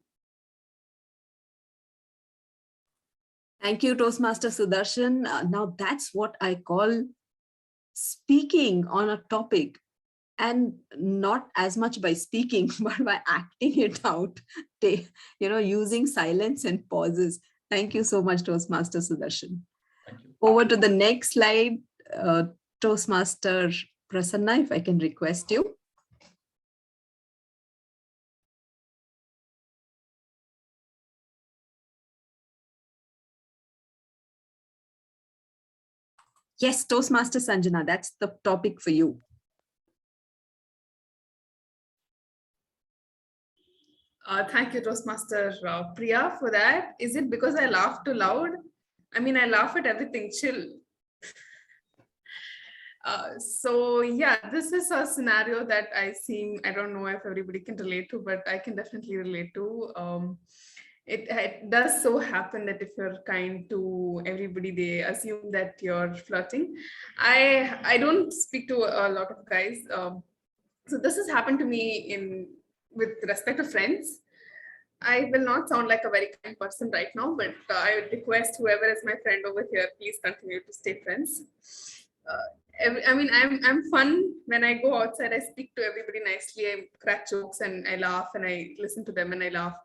Thank you, Toastmaster Sudarshan. Now that's what I call speaking on a topic, and not as much by speaking, but by acting it out, using silence and pauses. Thank you so much, Toastmaster Sudarshan. Over to the next slide, Toastmaster Prasanna, if I can request you. Yes, Toastmaster Sanjana, that's the topic for you. Thank you, Toastmaster Priya, for that. Is it because I laugh too loud? I mean, I laugh at everything, chill. So yeah, this is a scenario that I don't know if everybody can relate to, but I can definitely relate to. It does so happen that if you're kind to everybody, they assume that you're flirting. I don't speak to a lot of guys. So this has happened to me with respect to friends. I will not sound like a very kind person right now, but I would request whoever is my friend over here, please continue to stay friends. I mean, I'm fun when I go outside. I speak to everybody nicely. I crack jokes and I laugh and I listen to them and I laugh.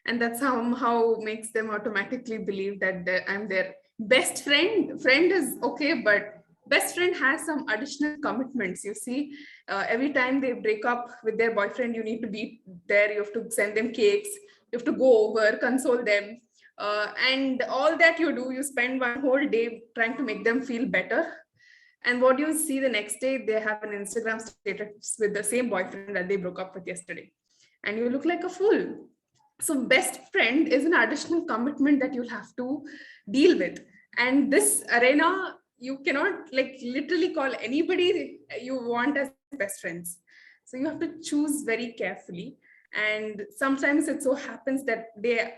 And that somehow makes them automatically believe that I'm their best friend. Friend is okay, but best friend has some additional commitments. You see, every time they break up with their boyfriend, you need to be there. You have to send them cakes. You have to go over, console them. And all that you do, you spend one whole day trying to make them feel better. And what you see the next day, they have an Instagram status with the same boyfriend that they broke up with yesterday. And you look like a fool. So best friend is an additional commitment that you'll have to deal with. And this arena, you cannot like literally call anybody you want as best friends. So you have to choose very carefully. And sometimes it so happens that they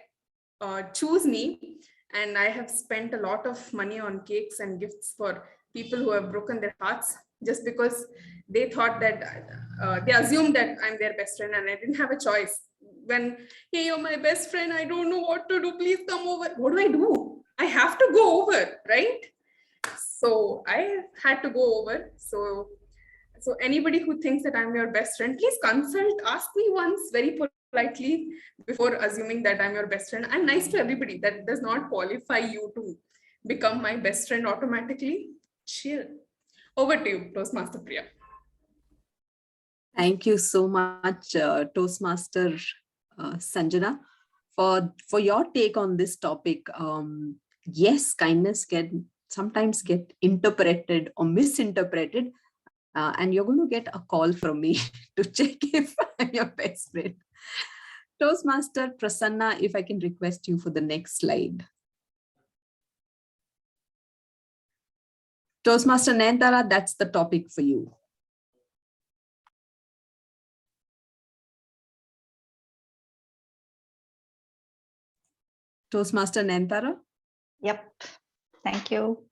choose me, and I have spent a lot of money on cakes and gifts for people who have broken their hearts just because they thought that they assumed that I'm their best friend and I didn't have a choice. When, hey, you're my best friend, I don't know what to do, please come over. What do? I have to go over, right? So I had to go over. So anybody who thinks that I'm your best friend, please consult, ask me once very politely before assuming that I'm your best friend. I'm nice to everybody. That does not qualify you to become my best friend automatically. Chill. Over to you, Toastmaster Priya. Thank you so much, Toastmaster Sanjana, for your take on this topic. Yes, kindness can sometimes get interpreted or misinterpreted, and you're going to get a call from me to check if I'm your best friend. Toastmaster Prasanna, if I can request you for the next slide. Toastmaster Nayantara, that's the topic for you. Toastmaster Nayantara? Yep. Thank you.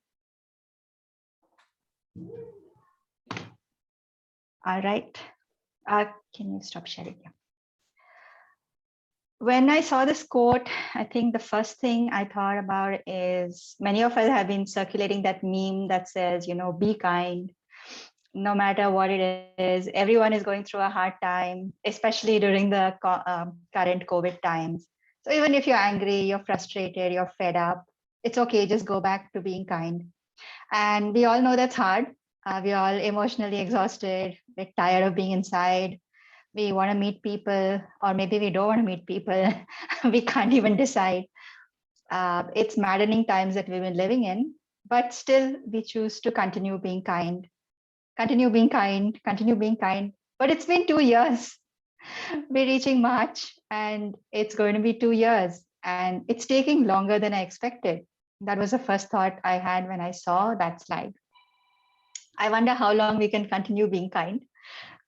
All right. Can you stop sharing? Yeah. When I saw this quote, I think the first thing I thought about is many of us have been circulating that meme that says, be kind, no matter what it is. Everyone is going through a hard time, especially during the current COVID times. So even if you're angry, you're frustrated, you're fed up, it's okay, just go back to being kind. And we all know that's hard. We're all emotionally exhausted, we're tired of being inside. We want to meet people, or maybe we don't want to meet people. We can't even decide. It's maddening times that we've been living in, but still we choose to continue being kind, continue being kind, continue being kind. But it's been 2 years. We're reaching March and it's going to be 2 years, and it's taking longer than I expected. That was the first thought I had when I saw that slide. I wonder how long we can continue being kind.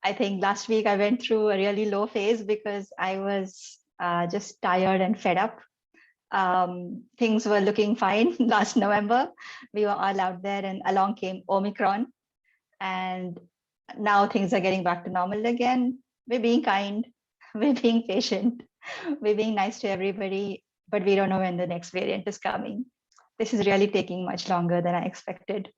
I think last week I went through a really low phase because I was just tired and fed up. Things were looking fine last November. We were all out there and along came Omicron. And now things are getting back to normal again. We're being kind, we're being patient, we're being nice to everybody, but we don't know when the next variant is coming. This is really taking much longer than I expected.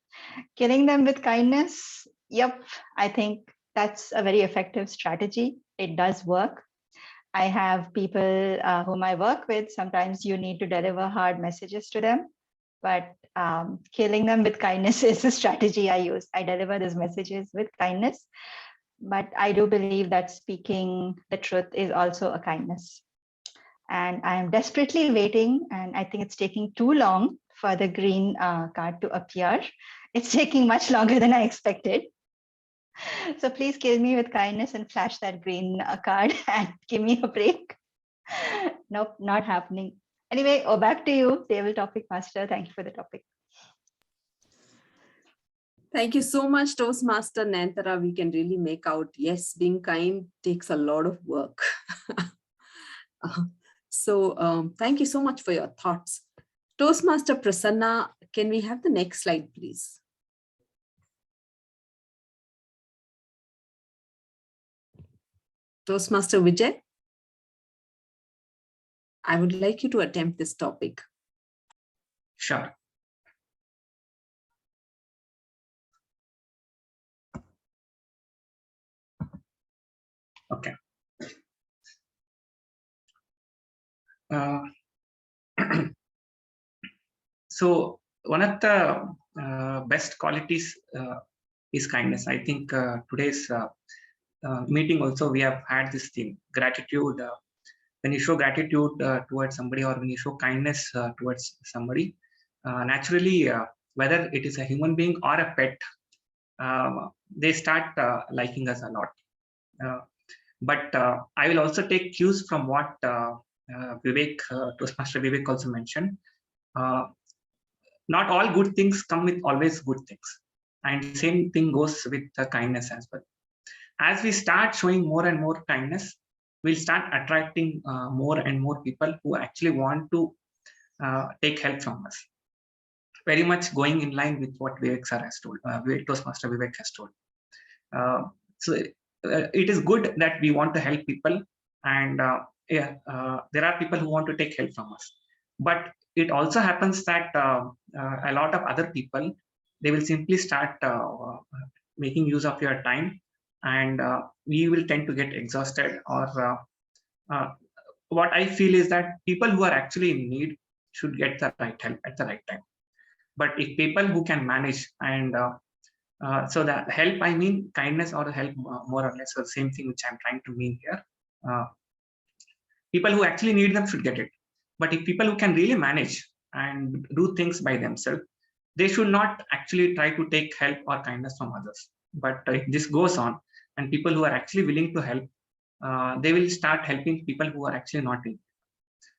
Killing them with kindness, yep, I think that's a very effective strategy. It does work. I have people whom I work with. Sometimes you need to deliver hard messages to them, but killing them with kindness is the strategy I use. I deliver these messages with kindness, but I do believe that speaking the truth is also a kindness. And I am desperately waiting, and I think it's taking too long for the green card to appear. It's taking much longer than I expected. So please kill me with kindness and flash that green card and give me a break. Nope, not happening. Anyway, back to you, Table Topic Master. Thank you for the topic. Thank you so much, Toastmaster Nayantara. We can really make out, yes, being kind takes a lot of work. So thank you so much for your thoughts. Toastmaster Prasanna, can we have the next slide, please? Toastmaster Vijay, I would like you to attempt this topic. Sure. Okay. So one of the best qualities is kindness. I think today's meeting also we have had this theme, gratitude. When you show gratitude towards somebody, or when you show kindness towards somebody, naturally, whether it is a human being or a pet, they start liking us a lot. But I will also take cues from what Vivek, Toastmaster Vivek also mentioned. Not all good things come with always good things. And same thing goes with kindness as well. As we start showing more and more kindness, we'll start attracting more and more people who actually want to take help from us. Very much going in line with what Vivek sir has told, Toastmaster Vivek has told. So it is good that we want to help people, and there are people who want to take help from us. But it also happens that a lot of other people, they will simply start making use of your time, and we will tend to get exhausted. Or what I feel is that people who are actually in need should get the right help at the right time. But if people who can manage, and so the help, I mean kindness or help, more or less the same thing which I'm trying to mean here. People who actually need them should get it. But if people who can really manage and do things by themselves, they should not actually try to take help or kindness from others. But if this goes on, and people who are actually willing to help, they will start helping people who are actually not in.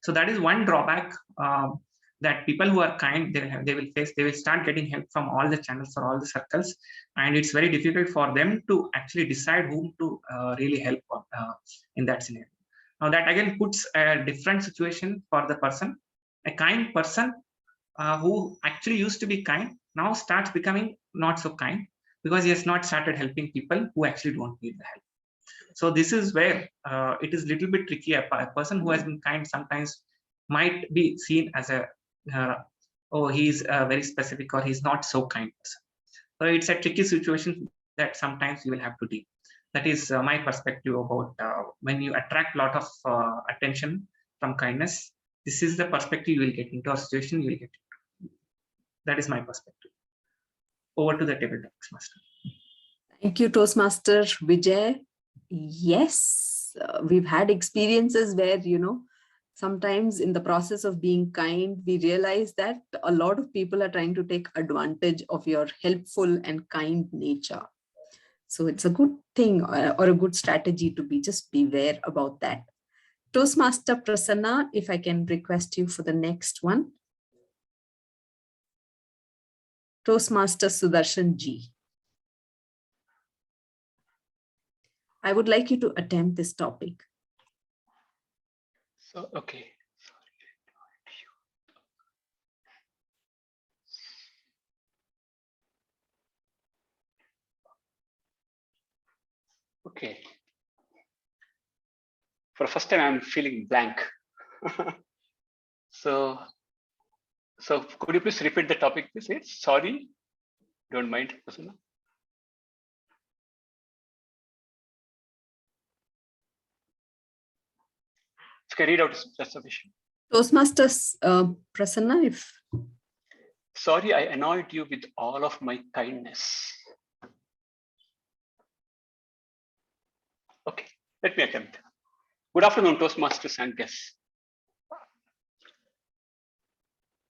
So that is one drawback, that people who are kind, they will face, they will start getting help from all the channels or all the circles, and it's very difficult for them to actually decide whom to really help in that scenario. Now that again puts a different situation for the person. A kind person who actually used to be kind now starts becoming not so kind, because he has not started helping people who actually don't need the help. So this is where it is a little bit tricky. A person who has been kind sometimes might be seen as a oh, he's very specific, or he's not so kind person. So it's a tricky situation that sometimes you will have to deal. That is my perspective about when you attract a lot of attention from kindness. This is the perspective you will get into, a situation you will get into. That is my perspective. Over to the table talks master. Thank you, Toastmaster Vijay. Yes, we've had experiences where, sometimes in the process of being kind, we realize that a lot of people are trying to take advantage of your helpful and kind nature. So it's a good thing or a good strategy to just beware about that. Toastmaster Prasanna, if I can request you for the next one. Toastmaster Sudarshan Ji. I would like you to attempt this topic. So, okay. Okay. For the first time, I'm feeling blank. So could you please repeat the topic, please? Sorry, don't mind, Prasanna. Can read out just sufficient. Toastmasters Prasanna, if. Sorry, I annoyed you with all of my kindness. Okay, let me attempt. Good afternoon, Toastmasters and guests.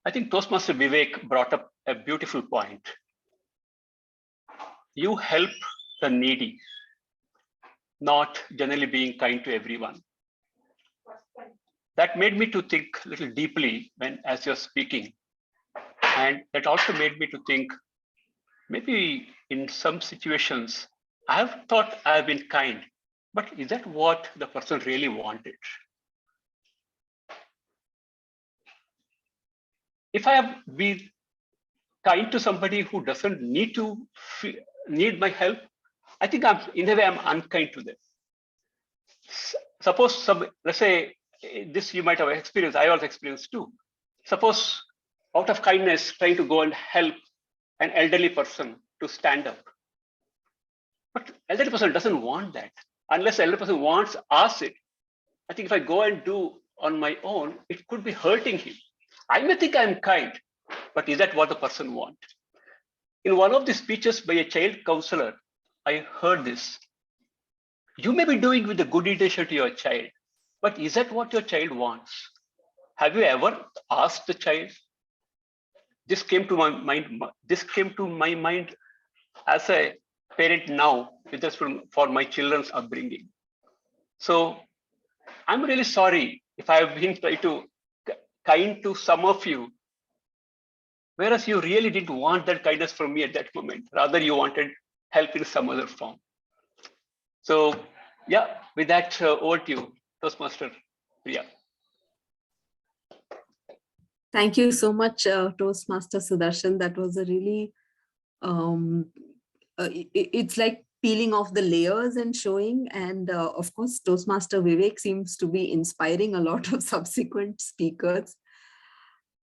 I think Toastmaster Vivek brought up a beautiful point. You help the needy, not generally being kind to everyone. That made me to think a little deeply as you're speaking. And that also made me to think, maybe in some situations, I have thought I have been kind, but is that what the person really wanted? If I have been kind to somebody who doesn't need my help, I think in a way I'm unkind to them. Suppose let's say this you might have experienced, I also experienced too. Suppose out of kindness, trying to go and help an elderly person to stand up. But elderly person doesn't want that. Unless the elderly person asks it. I think if I go and do on my own, it could be hurting him. I may think I'm kind, but is that what the person wants? In one of the speeches by a child counselor, I heard this. You may be doing with a good intention to your child, but is that what your child wants? Have you ever asked the child? This came to my mind. This came to my mind as a parent now, with us for my children's upbringing. So I'm really sorry if I have been trying to kind to some of you, whereas you really didn't want that kindness from me at that moment. Rather, you wanted help in some other form. So yeah, with that, over to you, Toastmaster Priya. Thank you so much, Toastmaster Sudarshan. That was a really, it's like peeling off the layers and showing. And of course, Toastmaster Vivek seems to be inspiring a lot of subsequent speakers.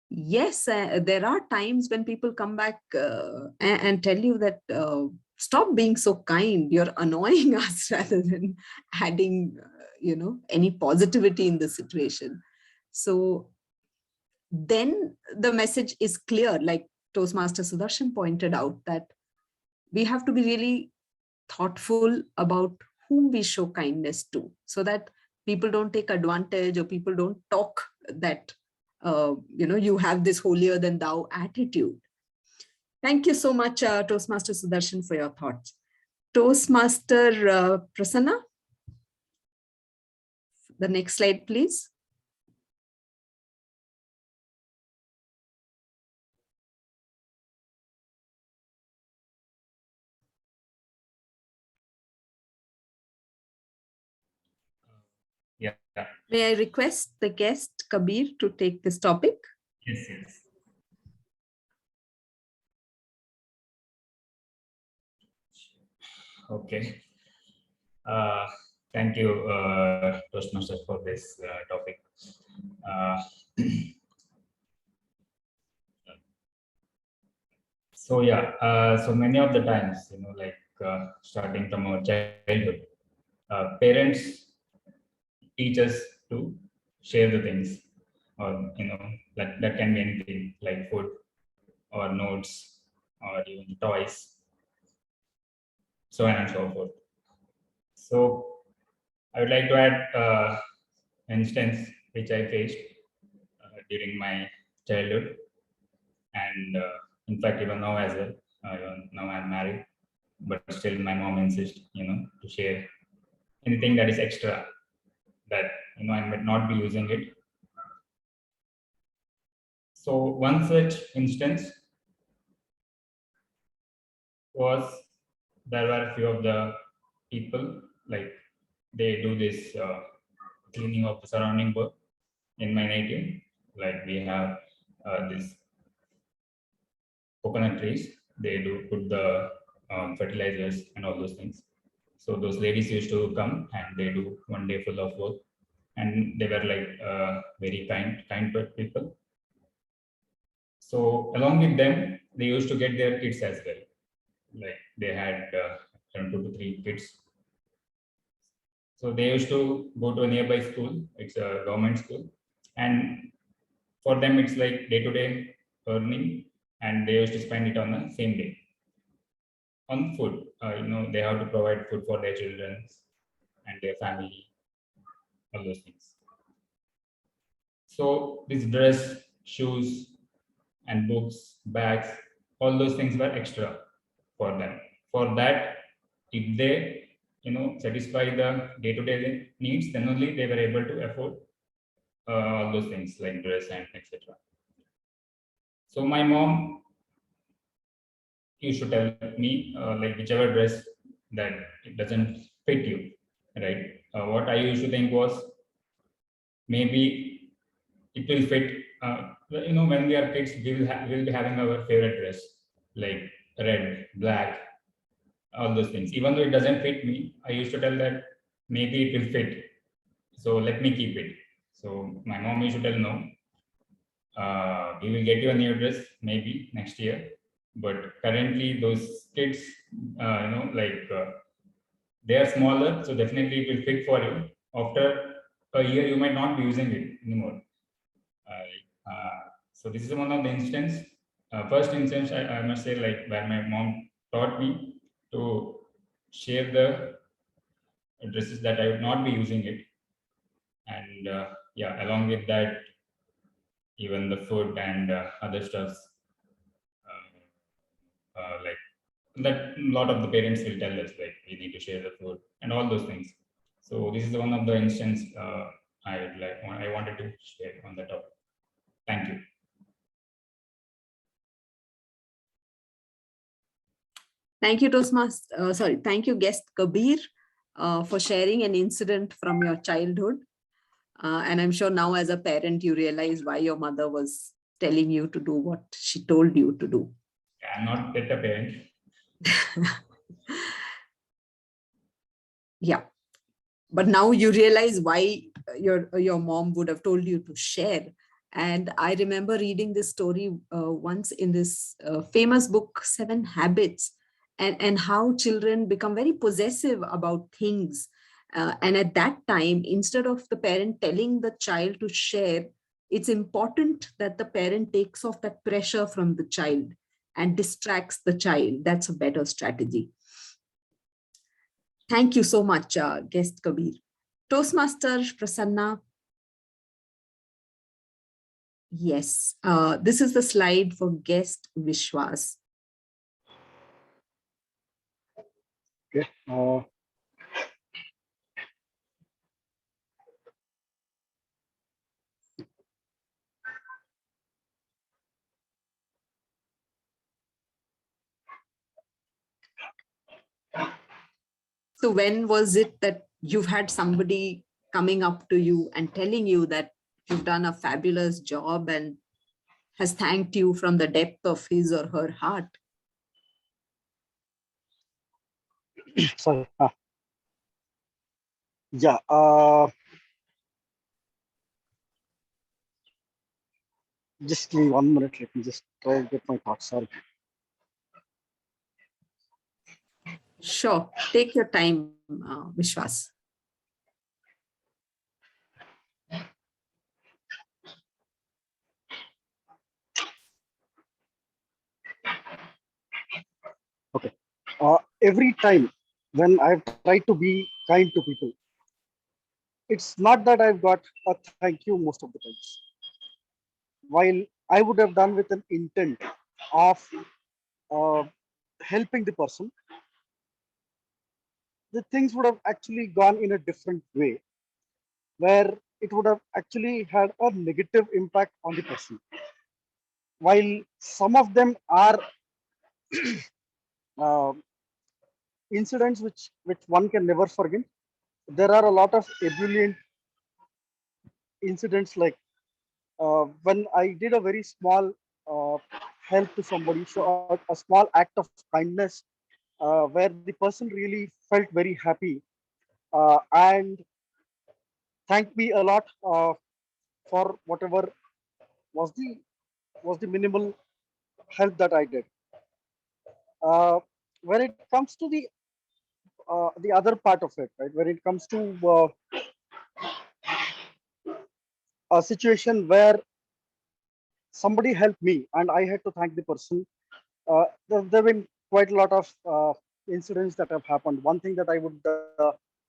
Yes, there are times when people come back and tell you that stop being so kind, you're annoying us, rather than adding, any positivity in the situation. So then the message is clear, like Toastmaster Sudarshan pointed out, that we have to be really thoughtful about whom we show kindness to, so that people don't take advantage or people don't talk that, you have this holier than thou attitude. Thank you so much, Toastmaster Sudarshan, for your thoughts. Toastmaster Prasanna, the next slide, please. Yeah. May I request the guest, Kabir, to take this topic? Yes, yes. Okay. Thank you, Toastmasters, for this topic. So yeah, so many of the times, like starting from our childhood, parents teach us to share the things, or that can be anything like food or notes or even toys, so on and so forth. So I would like to add an instance which I faced during my childhood, and in fact even now as well. Now I'm married, but still my mom insists, to share anything that is extra, that I might not be using it. So one such instance was, there were a few of the people, like they do this cleaning of the surrounding work in my native. Like we have this coconut trees, they do put the fertilizers and all those things. So those ladies used to come and they do one day full of work, and they were like very kind people. So along with them, they used to get their kids as well. Like they had around 2 to 3 kids. So they used to go to a nearby school. It's a government school, and for them it's like day-to-day earning, and they used to spend it on the same day on food. They have to provide food for their children and their family, all those things. So this dress, shoes, and books, bags, all those things were extra for them. For that, if they satisfy the day-to-day needs, then only they were able to afford all those things like dress and etc. So my mom used to tell me, like whichever dress that it doesn't fit you, right? What I used to think was, maybe it will fit. When we are kids, we'll be having our favorite dress, like red, black, all those things. Even though it doesn't fit me, I used to tell that maybe it will fit, so let me keep it. So my mom used to tell, no, we will get you a new dress maybe next year, but currently those kids, they are smaller, so definitely it will fit for you. After a year, you might not be using it anymore. So this is one of the instances first instance, I must say, like where my mom taught me to share the dresses that I would not be using it. And yeah, along with that, even the food and other stuffs, like that a lot of the parents will tell us, like we need to share the food and all those things. So this is one of the instance I wanted to share on the topic. Thank you. Thank you, Toastmaster. Thank you, guest Kabir, for sharing an incident from your childhood. And I'm sure now as a parent, you realize why your mother was telling you to do what she told you to do. Yeah, I'm not yet a parent. Yeah. But now you realize why your mom would have told you to share. And I remember reading this story once in this famous book, 7 Habits, and how children become very possessive about things. And at that time, instead of the parent telling the child to share, it's important that the parent takes off that pressure from the child and distracts the child. That's a better strategy. Thank you so much, guest Kabir. Toastmaster Prasanna. Yes, this is the slide for guest Vishwas. Okay. So when was it that you've had somebody coming up to you and telling you that you've done a fabulous job and has thanked you from the depth of his or her heart? Sorry. Yeah. Just give me 1 minute. Let me just try to get my thoughts. Sorry. Sure. Take your time, Vishwas. Okay. Every time when I've tried to be kind to people, it's not that I've got a thank you most of the times. While I would have done with an intent of helping the person, the things would have actually gone in a different way, where it would have actually had a negative impact on the person. While some of them are incidents which one can never forget, there are a lot of ebullient incidents, like when I did a very small help to somebody, so a small act of kindness where the person really felt very happy and thanked me a lot for whatever was the minimal help that I did. When it comes to the other part of it, right? When it comes to a situation where somebody helped me and I had to thank the person, there have been quite a lot of incidents that have happened. One thing that I would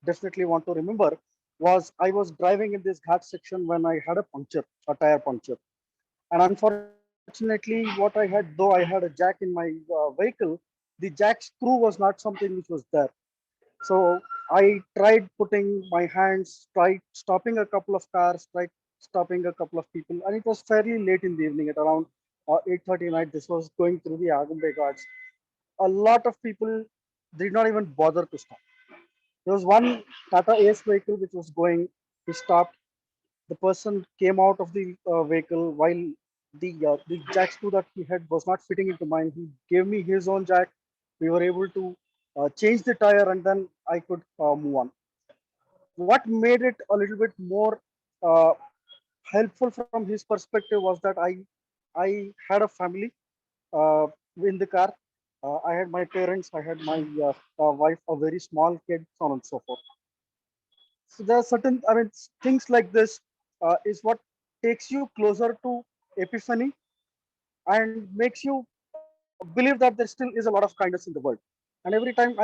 definitely want to remember was I was driving in this ghat section when I had a tire puncture. And unfortunately, what I had, though I had a jack in my vehicle, the jack screw was not something which was there. So I tried putting my hands, tried stopping a couple of cars, tried stopping a couple of people, and it was fairly late in the evening at around 8:30 night. This was going through the Agumbe Ghats. A lot of people did not even bother to stop. There was one Tata Ace vehicle which was going. He stopped. The person came out of the vehicle while the jack screw that he had was not fitting into mine. He gave me his own jack. We were able to change the tire, and then I could move on. What made it a little bit more helpful from his perspective was that I had a family in the car. I had my parents, I had my wife, a very small kid, so on and so forth. So there are certain, I mean, things like this is what takes you closer to epiphany, and makes you believe that there still is a lot of kindness in the world. And every time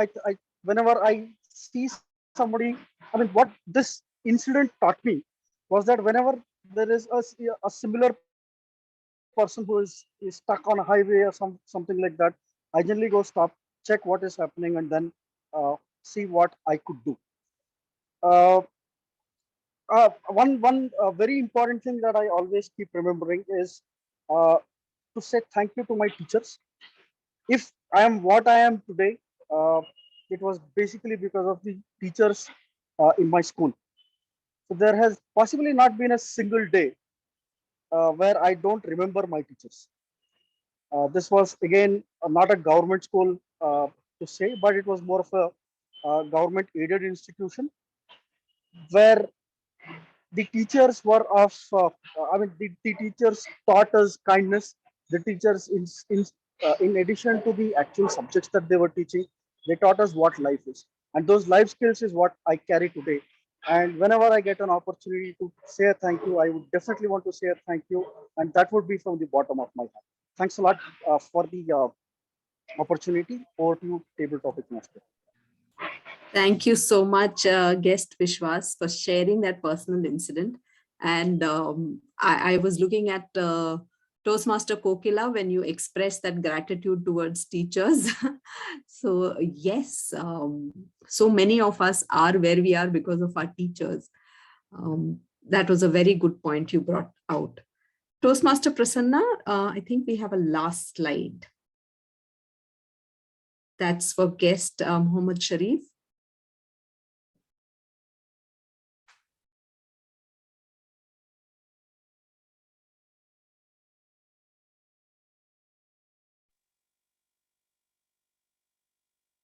whenever I see somebody, I mean, what this incident taught me was that whenever there is a similar person who is stuck on a highway or something like that, I generally go stop, check what is happening, and then see what I could do. One very important thing that I always keep remembering is to say thank you to my teachers. If I am what I am today, it was basically because of the teachers in my school. So there has possibly not been a single day where I don't remember my teachers. This was again not a government school to say, but it was more of a government aided institution where the teachers were of, the teachers taught us kindness. The teachers, in addition to the actual subjects that they were teaching, they taught us what life is. And those life skills is what I carry today. And whenever I get an opportunity to say a thank you, I would definitely want to say a thank you. And that would be from the bottom of my heart. Thanks a lot for the opportunity. Over to you, Table Topic Master. Thank you so much, guest Vishwas, for sharing that personal incident. And I was looking at Toastmaster Kokila when you expressed that gratitude towards teachers. So yes, so many of us are where we are because of our teachers. That was a very good point you brought out. Toastmaster Prasanna, I think we have a last slide. That's for guest Muhammad Sharif.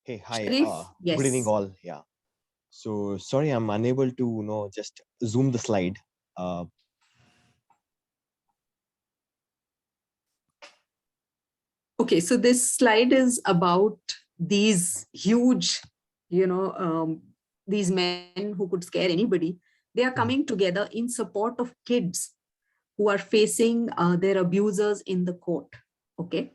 Hey, hi. Sharif, Good evening, yes. all. Yeah. So sorry, I'm unable to just zoom the slide. Okay, so this slide is about these huge, these men who could scare anybody. They are coming together in support of kids who are facing their abusers in the court. Okay.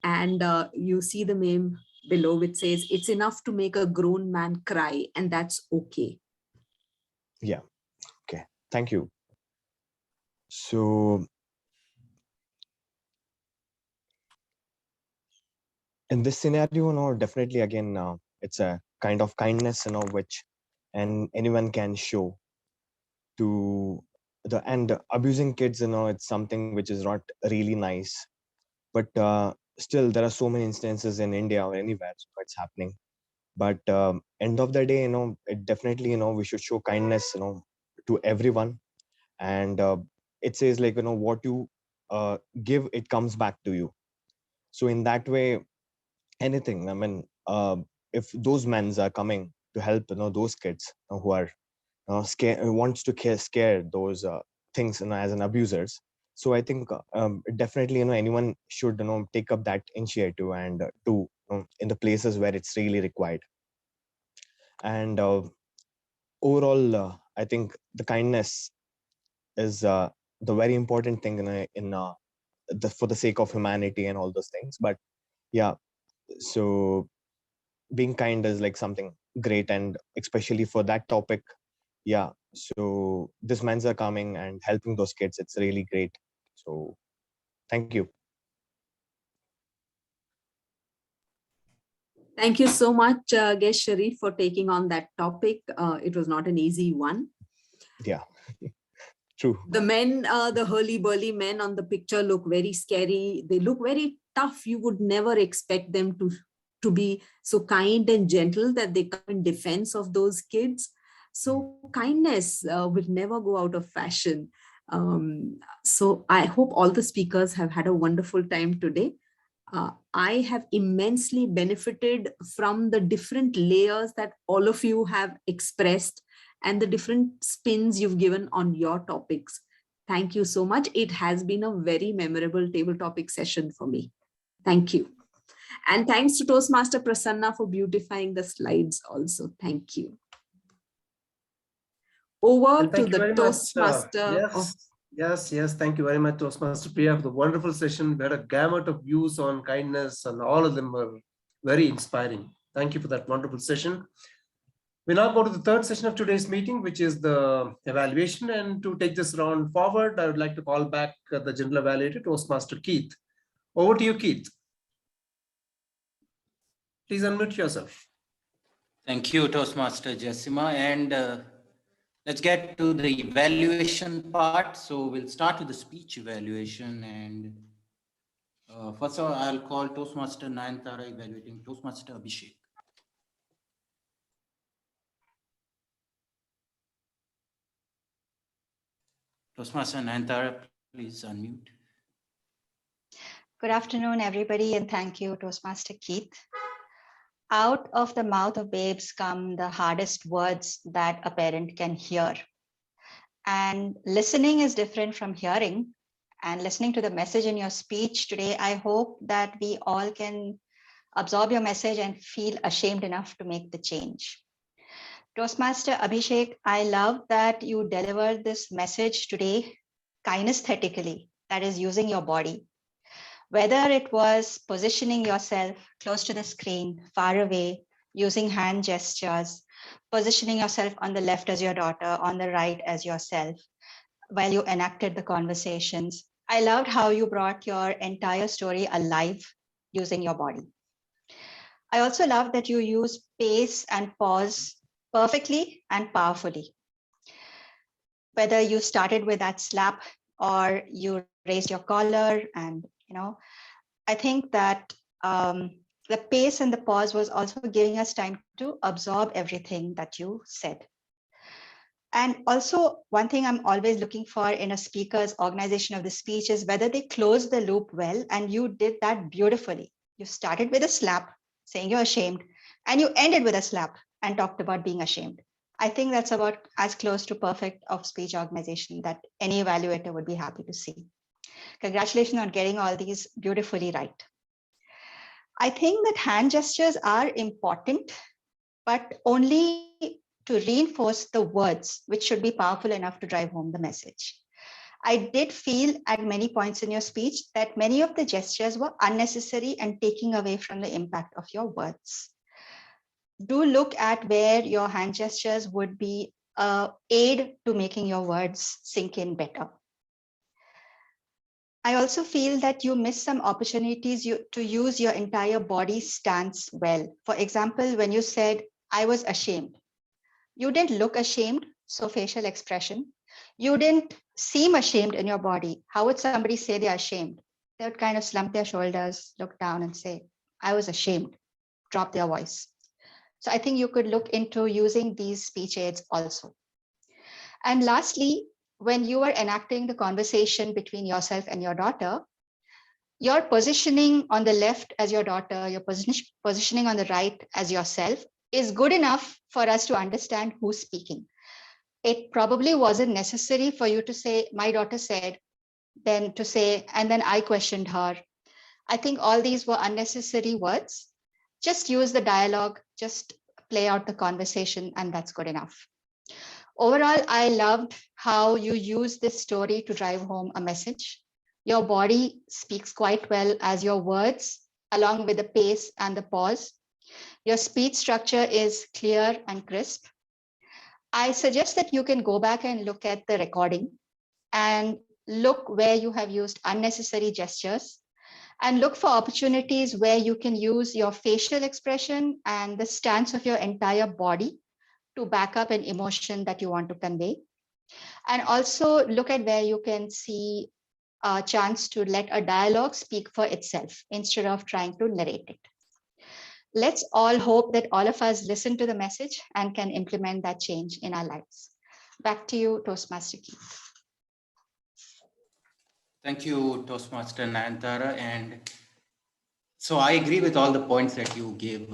And you see the meme below which says, it's enough to make a grown man cry, and that's okay. Yeah. Okay. Thank you. So in this scenario, definitely again, it's a kind of kindness, which anyone can show to and abusing kids, it's something which is not really nice. But still, there are so many instances in India or anywhere it's happening. But end of the day, it definitely, we should show kindness, to everyone. And it says like, what you give, it comes back to you. So in that way, anything, I mean, if those men are coming to help, those kids who are scared, wants to scare those things, as an abusers. So I think definitely, anyone should, take up that initiative and do in the places where it's really required. And overall, I think the kindness is the very important thing for the sake of humanity and all those things. But yeah, so being kind is like something great, and especially for that topic. Yeah, so these men are coming and helping those kids. It's really great. So thank you. Thank you so much, guest Sharif, for taking on that topic. It was not an easy one. Yeah, true. The men, the hurly-burly men on the picture look very scary. They look very tough. You would never expect them to be so kind and gentle that they come in defense of those kids. So kindness will never go out of fashion. So I hope all the speakers have had a wonderful time today. I have immensely benefited from the different layers that all of you have expressed and the different spins you've given on your topics. Thank you so much. It has been a very memorable table topic session for me. Thank you. And thanks to Toastmaster Prasanna for beautifying the slides also. Thank you. Over to the Toastmaster of... Yes, yes. Thank you very much, Toastmaster Priya, for the wonderful session. We had a gamut of views on kindness, and all of them were very inspiring. Thank you for that wonderful session. We now go to the third session of today's meeting, which is the evaluation. And to take this round forward, I would like to call back the general evaluator, Toastmaster Keith. Over to you, Keith. Please unmute yourself. Thank you, Toastmaster Jessima. And let's get to the evaluation part. So we'll start with the speech evaluation. And first of all, I'll call Toastmaster Nayantara evaluating Toastmaster Abhishek. Toastmaster Nayantara, please unmute. Good afternoon, everybody, and thank you, Toastmaster Keith. Out of the mouth of babes come the hardest words that a parent can hear. And listening is different from hearing. And listening to the message in your speech today, I hope that we all can absorb your message and feel ashamed enough to make the change. Toastmaster Abhishek, I love that you delivered this message today kinesthetically, that is using your body. Whether it was positioning yourself close to the screen, far away, using hand gestures, positioning yourself on the left as your daughter, on the right as yourself, while you enacted the conversations. I loved how you brought your entire story alive using your body. I also love that you use pace and pause perfectly and powerfully. Whether you started with that slap or you raised your collar, and I think that the pace and the pause was also giving us time to absorb everything that you said. And also, one thing I'm always looking for in a speaker's organization of the speech is whether they close the loop well, and you did that beautifully. You started with a slap, saying you're ashamed, and you ended with a slap and talked about being ashamed. I think that's about as close to perfect of speech organization that any evaluator would be happy to see. Congratulations on getting all these beautifully right. I think that hand gestures are important, but only to reinforce the words, which should be powerful enough to drive home the message. I did feel at many points in your speech that many of the gestures were unnecessary and taking away from the impact of your words. Do look at where your hand gestures would be an aid to making your words sink in better. I also feel that you missed some opportunities to use your entire body stance well. For example, when you said, I was ashamed, you didn't look ashamed, so facial expression. You didn't seem ashamed in your body. How would somebody say they're ashamed? They would kind of slump their shoulders, look down and say, I was ashamed, drop their voice. So I think you could look into using these speech aids also. And lastly, when you were enacting the conversation between yourself and your daughter, your positioning on the left as your daughter, your positioning on the right as yourself is good enough for us to understand who's speaking. It probably wasn't necessary for you to say, my daughter said, then to say, and then I questioned her. I think all these were unnecessary words. Just use the dialogue, just play out the conversation, and that's good enough. Overall, I loved how you use this story to drive home a message. Your body speaks quite well as your words, along with the pace and the pause. Your speech structure is clear and crisp. I suggest that you can go back and look at the recording and look where you have used unnecessary gestures and look for opportunities where you can use your facial expression and the stance of your entire body to back up an emotion that you want to convey. And also look at where you can see a chance to let a dialogue speak for itself instead of trying to narrate it. Let's all hope that all of us listen to the message and can implement that change in our lives. Back to you, Toastmaster Keith. Thank you, Toastmaster Nayantara. And so I agree with all the points that you gave,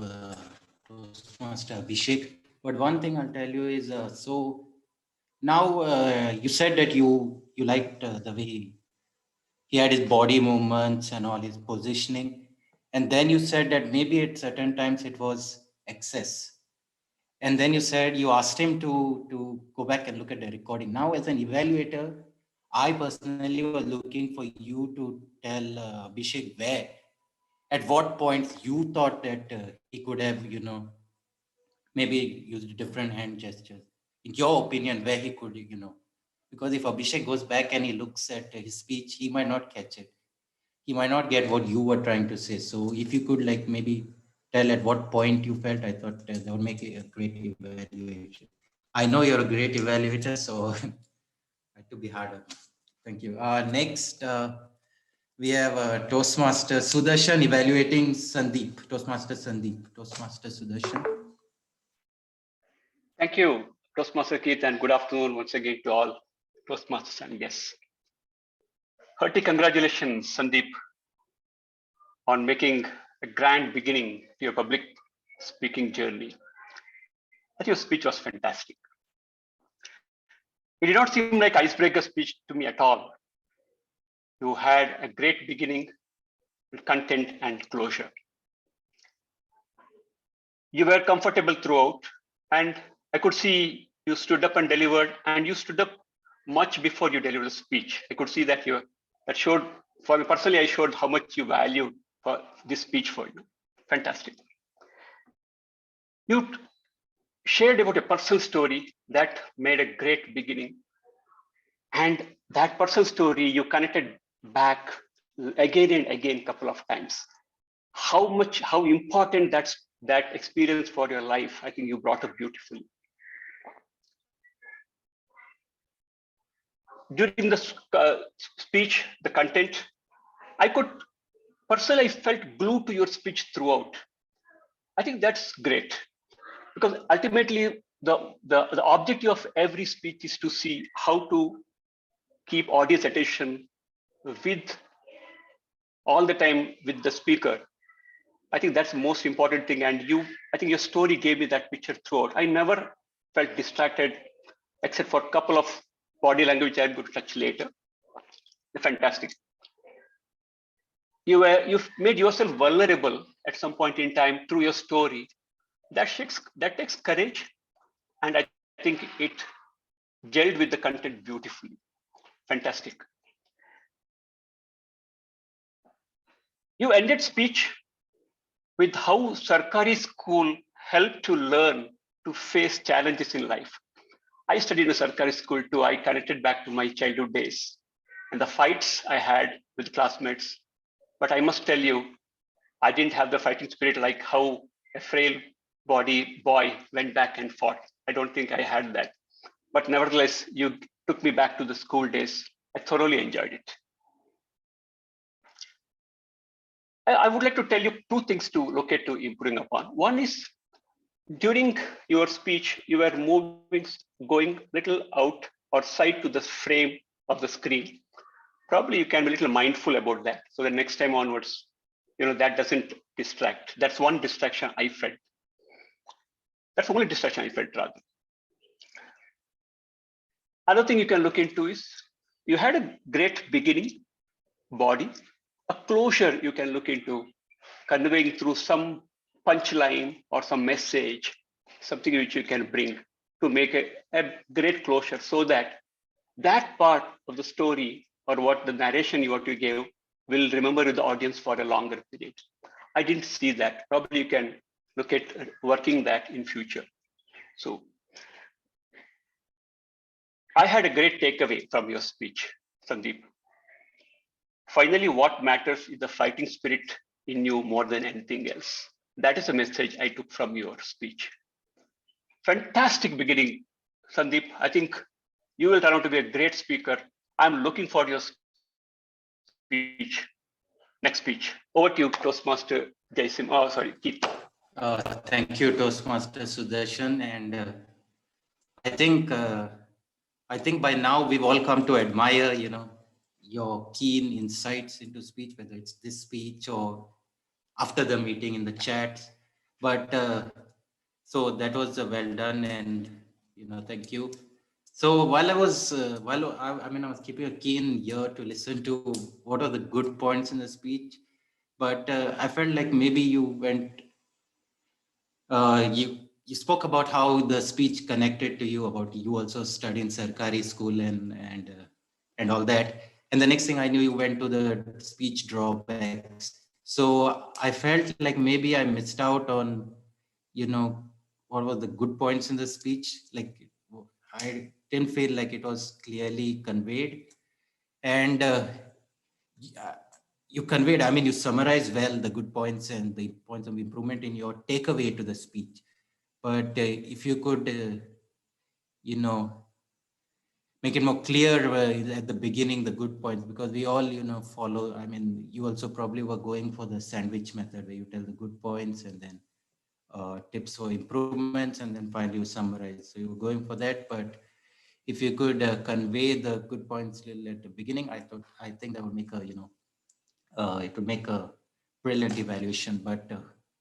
Toastmaster Abhishek. But one thing I'll tell you is, so now you said that you liked the way he had his body movements and all his positioning. And then you said that maybe at certain times it was excess. And then you said you asked him to go back and look at the recording. Now, as an evaluator, I personally was looking for you to tell Abhishek at what points you thought that he could have, maybe used different hand gestures. In your opinion, where he could, because if Abhishek goes back and he looks at his speech, he might not catch it. He might not get what you were trying to say. So if you could like maybe tell at what point you felt, I thought that would make it a great evaluation. I know you're a great evaluator, so had to be harder. Thank you. Next, we have Toastmaster Sudarshan evaluating Sandeep. Toastmaster Sandeep. Toastmaster Sudarshan. Thank you, Toastmaster Keith, and good afternoon once again to all Toastmasters and guests. Hearty congratulations, Sandeep, on making a grand beginning to your public speaking journey. I think your speech was fantastic. It did not seem like icebreaker speech to me at all. You had a great beginning with content and closure. You were comfortable throughout, and I could see you stood up and delivered, and you stood up much before you delivered the speech. I could see that that showed, for me personally, I showed how much you valued for this speech for you. Fantastic. You shared about a personal story that made a great beginning. And that personal story, you connected back again and again a couple of times. How important that experience for your life, I think you brought up beautifully. During the speech, the content, I felt glued to your speech throughout. I think that's great, because ultimately the objective of every speech is to see how to keep audience attention with all the time with the speaker. I think that's the most important thing. And I think your story gave me that picture throughout. I never felt distracted, except for a couple of body language I'm going to touch later. Fantastic. You've made yourself vulnerable at some point in time through your story. That takes courage, and I think it gelled with the content beautifully. Fantastic. You ended speech with how Sarkari school helped to learn to face challenges in life. I studied in a Sarkari school too. I connected back to my childhood days and the fights I had with classmates. But I must tell you, I didn't have the fighting spirit like how a frail body boy went back and fought. I don't think I had that. But nevertheless, you took me back to the school days. I thoroughly enjoyed it. I would like to tell you two things to look at to improving upon. One is, during your speech, you were going little out or side to the frame of the screen. Probably you can be a little mindful about that. So the next time onwards, that doesn't distract. That's one distraction I felt. That's the only distraction I felt rather. Another thing you can look into is, you had a great beginning, body, a closure you can look into, conveying through some punchline or some message, something which you can bring to make a great closure, so that that part of the story or what the narration you want to give will remember the audience for a longer period. I didn't see that. Probably you can look at working that in future. So I had a great takeaway from your speech, Sandeep. Finally, what matters is the fighting spirit in you more than anything else. That is a message I took from your speech. Fantastic beginning, Sandeep. I think you will turn out to be a great speaker. I'm looking for your speech. Next speech. Over to you, Toastmaster Jaisim. Oh, sorry, Keith. Thank you, Toastmaster Sudarshan. And I think by now we've all come to admire, your keen insights into speech, whether it's this speech or after the meeting in the chat. But so that was well done, and thank you. So while I was I was keeping a keen ear to listen to what are the good points in the speech, but I felt like maybe you went you spoke about how the speech connected to you, about you also studying Sarkari school and and all that. And the next thing I knew, you went to the speech drawbacks. So I felt like maybe I missed out on, what were the good points in the speech? Like I didn't feel like it was clearly conveyed. And you conveyed, you summarized well the good points and the points of improvement in your takeaway to the speech. But if you could, make it more clear at the beginning, the good points, because we all, follow, you also probably were going for the sandwich method where you tell the good points and then tips for improvements, and then finally you summarize. So you were going for that, but if you could convey the good points little at the beginning, I think that would make a, it would make a brilliant evaluation. But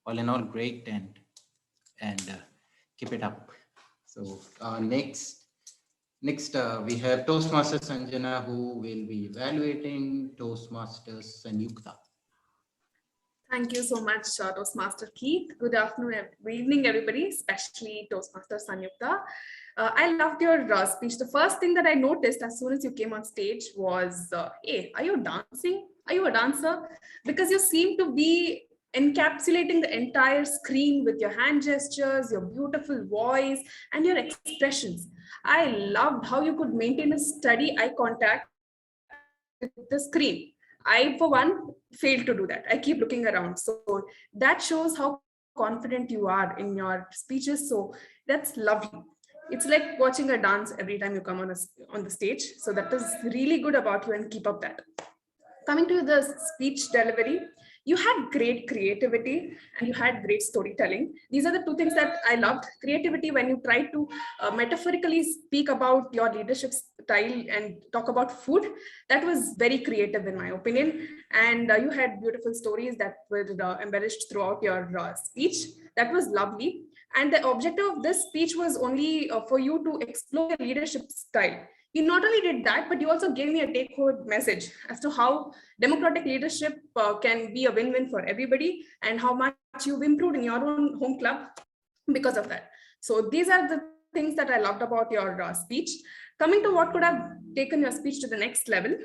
all in all, great, and keep it up. So next we have Toastmaster Sanjana, who will be evaluating Toastmasters Sanyukta. Thank you so much, Toastmaster Keith. Good afternoon, good evening, everybody, especially Toastmaster Sanyukta. I loved your speech. The first thing that I noticed as soon as you came on stage was, hey, are you dancing? Are you a dancer? Because you seem to be encapsulating the entire screen with your hand gestures, your beautiful voice, and your expressions. I loved how you could maintain a steady eye contact with the screen. I, for one, failed to do that. I keep looking around. So that shows how confident you are in your speeches. So that's lovely. It's like watching a dance every time you come on the stage. So that is really good about you, and keep up that. Coming to the speech delivery, you had great creativity and you had great storytelling. These are the two things that I loved. Creativity, when you try to metaphorically speak about your leadership style and talk about food, that was very creative in my opinion. And you had beautiful stories that were embellished throughout your speech. That was lovely. And the objective of this speech was only for you to explore your leadership style. You not only did that, but you also gave me a take-home message as to how democratic leadership can be a win-win for everybody, and how much you've improved in your own home club because of that. So these are the things that I loved about your speech. Coming to what could have taken your speech to the next level,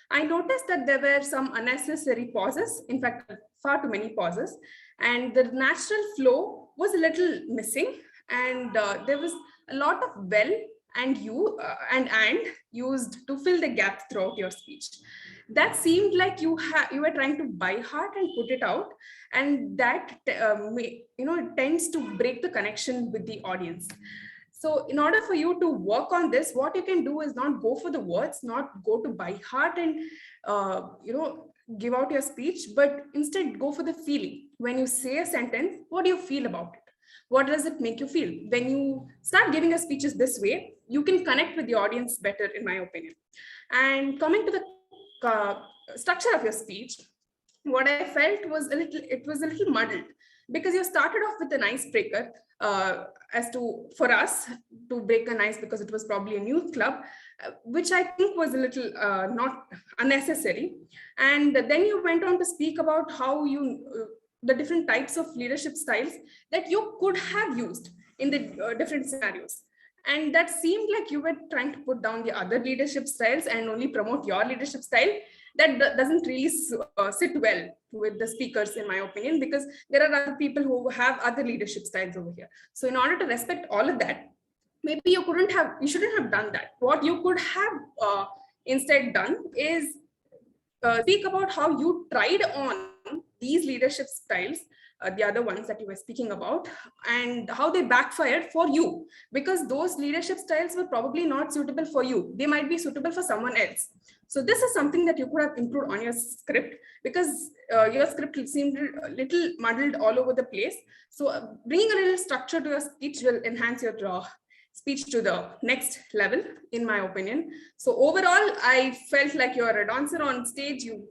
I noticed that there were some unnecessary pauses, in fact, far too many pauses, and the natural flow was a little missing, and there was a lot of well and used to fill the gap throughout your speech. That seemed like you were trying to by heart and put it out, and that it tends to break the connection with the audience. So in order for you to work on this, what you can do is not go for the words, not go to by heart and give out your speech, but instead go for the feeling. When you say a sentence, what do you feel about it? What does it make you feel? When you start giving your speeches this way, you can connect with the audience better, in my opinion. And coming to the structure of your speech, what I felt was a little muddled, because you started off with an icebreaker for us to break an ice, because it was probably a youth club, which I think was a little not unnecessary. And then you went on to speak about how the different types of leadership styles that you could have used in the different scenarios. And that seemed like you were trying to put down the other leadership styles and only promote your leadership style. That doesn't really sit well with the speakers, in my opinion, because there are other people who have other leadership styles over here. So in order to respect all of that, maybe you shouldn't have done that. What you could have instead done is speak about how you tried on these leadership styles, the other ones that you were speaking about, and how they backfired for you, because those leadership styles were probably not suitable for you. They might be suitable for someone else. So this is something that you could have improved on your script, because your script seemed a little muddled all over the place. So bringing a little structure to your speech will enhance your speech to the next level, in my opinion. So overall, I felt like you're a dancer on stage. You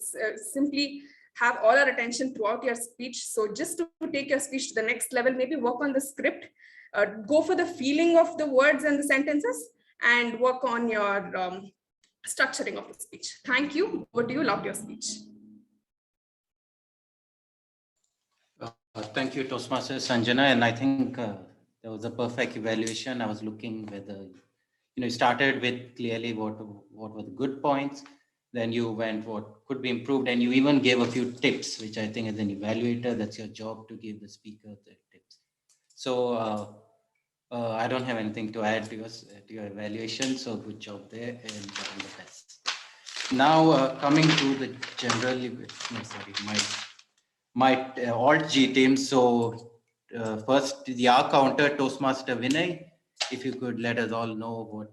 simply have all our attention throughout your speech. So just to take your speech to the next level, maybe work on the script, go for the feeling of the words and the sentences, and work on your structuring of the speech. Thank you. What do you love your speech? Thank you, Toastmaster Sanjana. And I think that was a perfect evaluation. I was looking whether you started with clearly what were the good points, then you went what could be improved, and you even gave a few tips, which I think as an evaluator, that's your job to give the speaker the tips. So I don't have anything to add to your evaluation. So good job there, and all the best. Now coming to the my Alt G team. So first the R counter, Toastmaster Vinay, if you could let us all know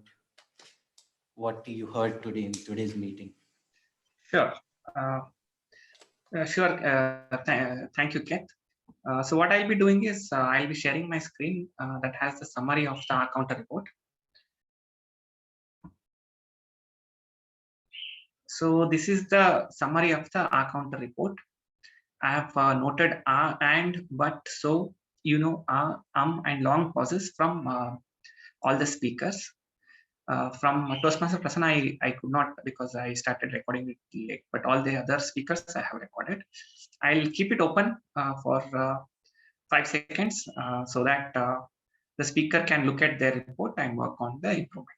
what you heard today in today's meeting. Sure. Thank you, Keith. So what I'll be doing is I'll be sharing my screen that has the summary of the R counter report. So this is the summary of the R counter report. I have noted and, but, so, and long pauses from all the speakers. From Toastmaster Prasanna, I could not because I started recording it late, but all the other speakers I have recorded. I'll keep it open for 5 seconds so that the speaker can look at their report and work on the improvement.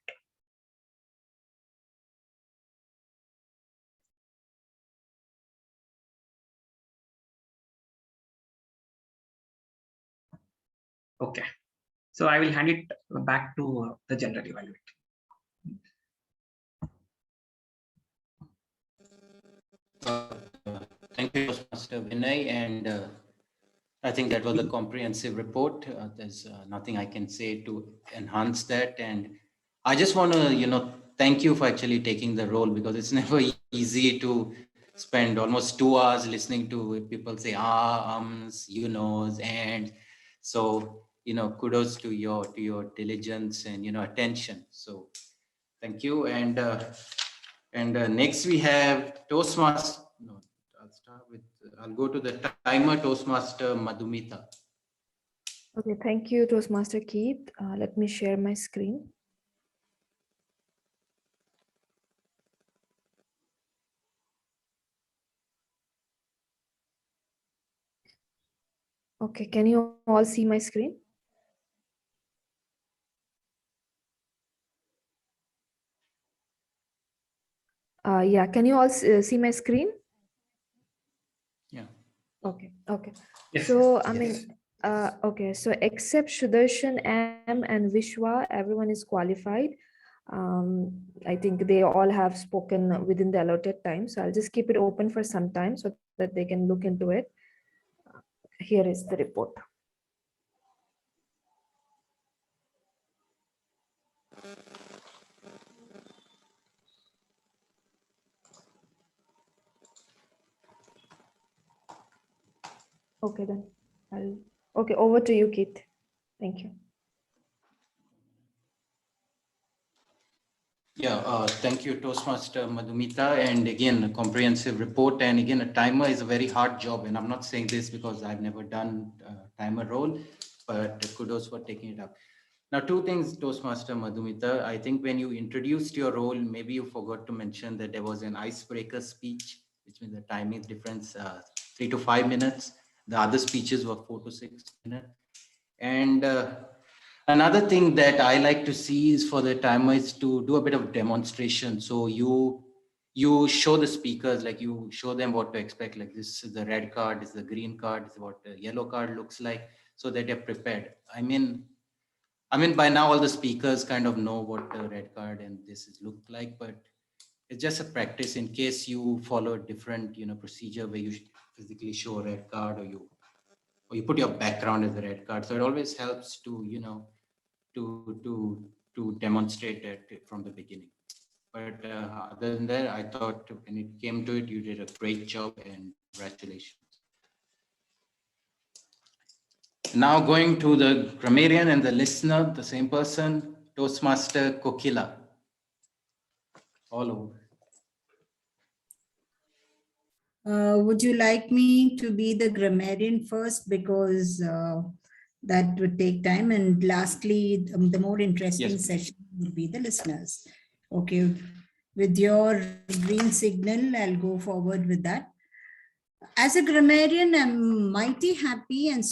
Okay, so I will hand it back to the general evaluator. Thank you, Toastmaster Vinay, and I think that was a comprehensive report. There's nothing I can say to enhance that, and I just want to, thank you for actually taking the role, because it's never easy to spend almost 2 hours listening to people say ums, and so kudos to your diligence and attention. So thank you, and next we have Toastmaster. No, I'll go to the timer, Toastmaster Madhumita. Okay, thank you, Toastmaster Keith. Let me share my screen. Okay, can you all see my screen? Yeah, can you all see my screen? Yeah. Okay. Yes, So, yes. Okay, so except Sudarshan M and Vishwa, everyone is qualified. I think they all have spoken within the allotted time. So I'll just keep it open for some time so that they can look into it. Here is the report. Okay, then okay, over to you, Keith. Thank you. Yeah, thank you, Toastmaster Madhumita. And again, a comprehensive report. And again, a timer is a very hard job. And I'm not saying this because I've never done a timer role, but kudos for taking it up. Now, 2 things, Toastmaster Madhumita. I think when you introduced your role, maybe you forgot to mention that there was an icebreaker speech, which means the timing difference, 3 to 5 minutes. The other speeches were 4 to 6 minutes. And another thing that I like to see is for the timer is to do a bit of demonstration. So you show the speakers, like you show them what to expect, like this is the red card, this is the green card, this is what the yellow card looks like, so that they're prepared. I mean, by now all the speakers kind of know what the red card and this is look like, but it's just a practice in case you follow a different, procedure where you physically show a red card or you put your background as a red card. So it always helps to, to demonstrate it from the beginning. But other than that, I thought when it came to it, you did a great job and congratulations. Now going to the grammarian and the listener, the same person, Toastmaster Kokila. All over. Would you like me to be the grammarian first, because that would take time, and lastly, the more interesting session would be the listeners. Okay, with your green signal, I'll go forward with that. As a grammarian, I'm mighty happy and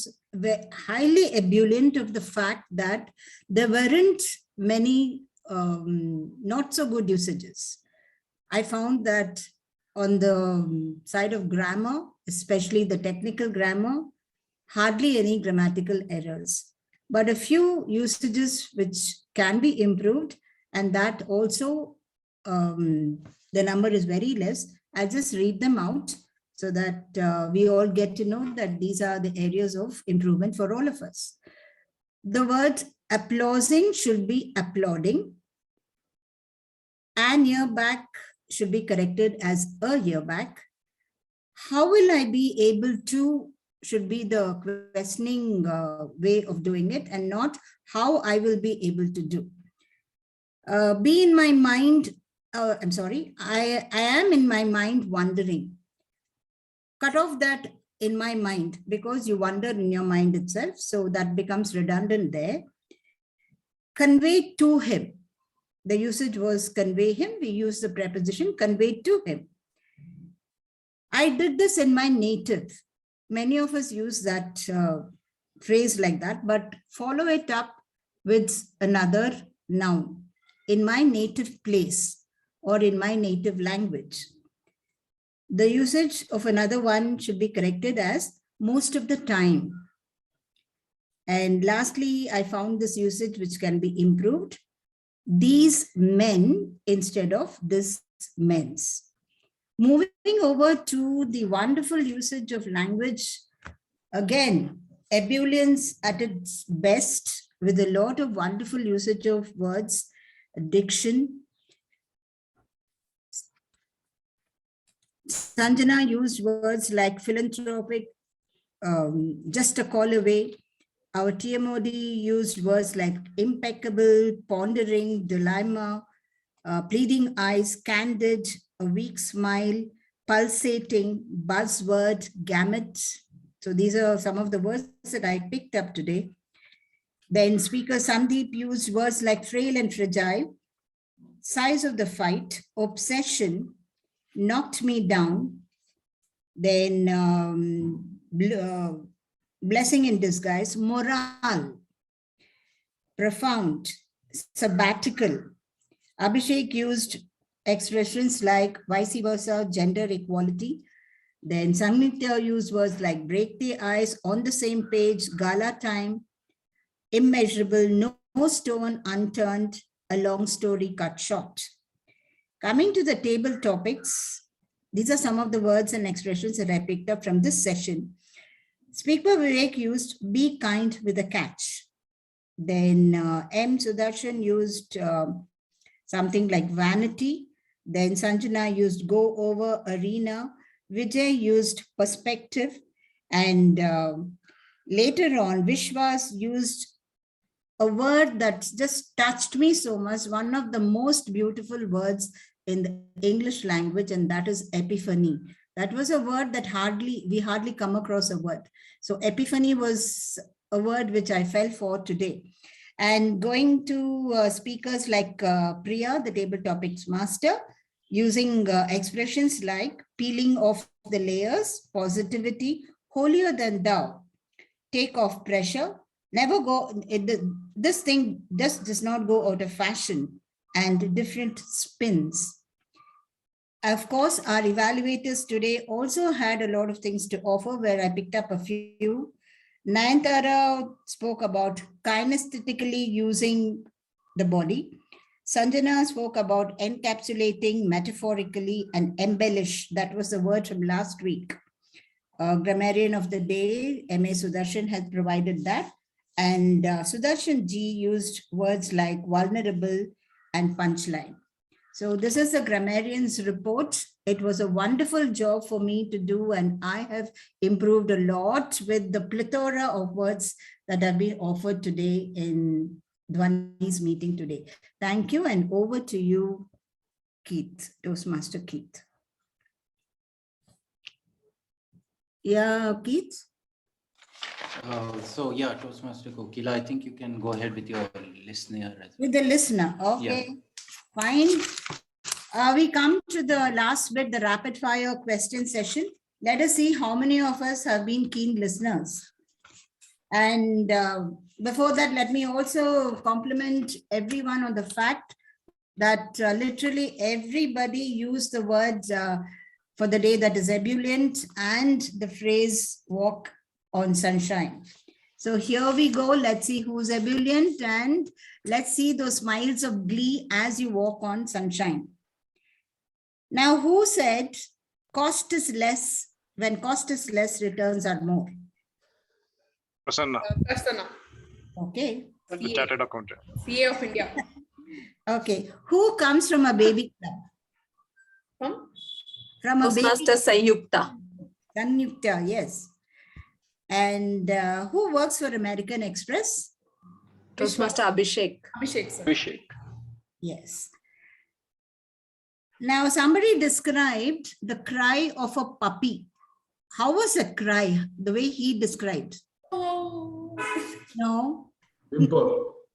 highly ebullient of the fact that there weren't many not so good usages. I found that on the side of grammar, especially the technical grammar, hardly any grammatical errors, but a few usages which can be improved, and that also the number is very less. I'll just read them out so that we all get to know that these are the areas of improvement for all of us. The word applauding should be applauding. An year back should be corrected as a year back. How will I be able to should be the questioning way of doing it, and not how I will be able to do. Be in my mind, I'm sorry, I am in my mind wondering. Cut off that in my mind, because you wonder in your mind itself, so that becomes redundant there. Convey to him. The usage was convey him. We use the preposition convey to him. I did this in my native. Many of us use that phrase like that, but follow it up with another noun. In my native place or in my native language. The usage of another one should be corrected as most of the time. And lastly, I found this usage which can be improved. These men instead of this men's. Moving over to the wonderful usage of language, again, ebullience at its best with a lot of wonderful usage of words, diction. Sanjana used words like philanthropic, just a call away. Our TMOD used words like impeccable, pondering, dilemma, pleading eyes, candid, a weak smile, pulsating, buzzword, gamut. So these are some of the words that I picked up today. Then speaker Sandeep used words like frail and fragile, size of the fight, obsession, knocked me down, then blessing in disguise, morale, profound, sabbatical. Abhishek used expressions like vice versa, gender equality. Then Sangeeta used words like break the ice, on the same page, gala time, immeasurable, no stone unturned, a long story cut short. Coming to the table topics, these are some of the words and expressions that I picked up from this session. Speaker Vivek used be kind with a catch. Then M. Sudarshan used something like vanity. Then Sanjana used go over, arena. Vijay used perspective. And later on, Vishwas used a word that just touched me so much, one of the most beautiful words in the English language, and that is epiphany. That was a word that we hardly come across a word. So epiphany was a word which I fell for today. And going to speakers like Priya, the table topics master, using expressions like peeling off the layers, positivity, holier than thou, take off pressure, never go, this thing just does not go out of fashion, and different spins. Of course, our evaluators today also had a lot of things to offer, where I picked up a few. Nayantara spoke about kinesthetically using the body. Sanjana spoke about encapsulating metaphorically and embellish. That was the word from last week. Grammarian of the day, M.A. Sudarshan, has provided that. And Sudarshan Ji used words like vulnerable and punchline. So this is the grammarian's report. It was a wonderful job for me to do, and I have improved a lot with the plethora of words that have been offered today in Dhwani's meeting today. Thank you, and over to you, Keith, Toastmaster Keith. Yeah, Keith? So yeah, Toastmaster Kokila, I think you can go ahead with your listener. With the listener, okay. Yeah. Fine. We come to the last bit, the rapid fire question session. Let us see how many of us have been keen listeners. And before that, let me also compliment everyone on the fact that literally everybody used the words for the day that is ebullient and the phrase walk on sunshine. So here we go. Let's see who's ebullient and let's see those smiles of glee as you walk on sunshine. Now, who said cost is less? When cost is less, returns are more. Prasanna, Prasanna, Okay. the chartered accountant. CA of India. Okay. Who comes from a baby club? From a baby Toastmaster Sanyukta. Sanyukta, yes. And who works for American Express? Toastmaster Abhishek. Abhishek, sir. Abhishek. Yes. Now, somebody described the cry of a puppy. How was the cry? The way he described? Oh. No. Whimper.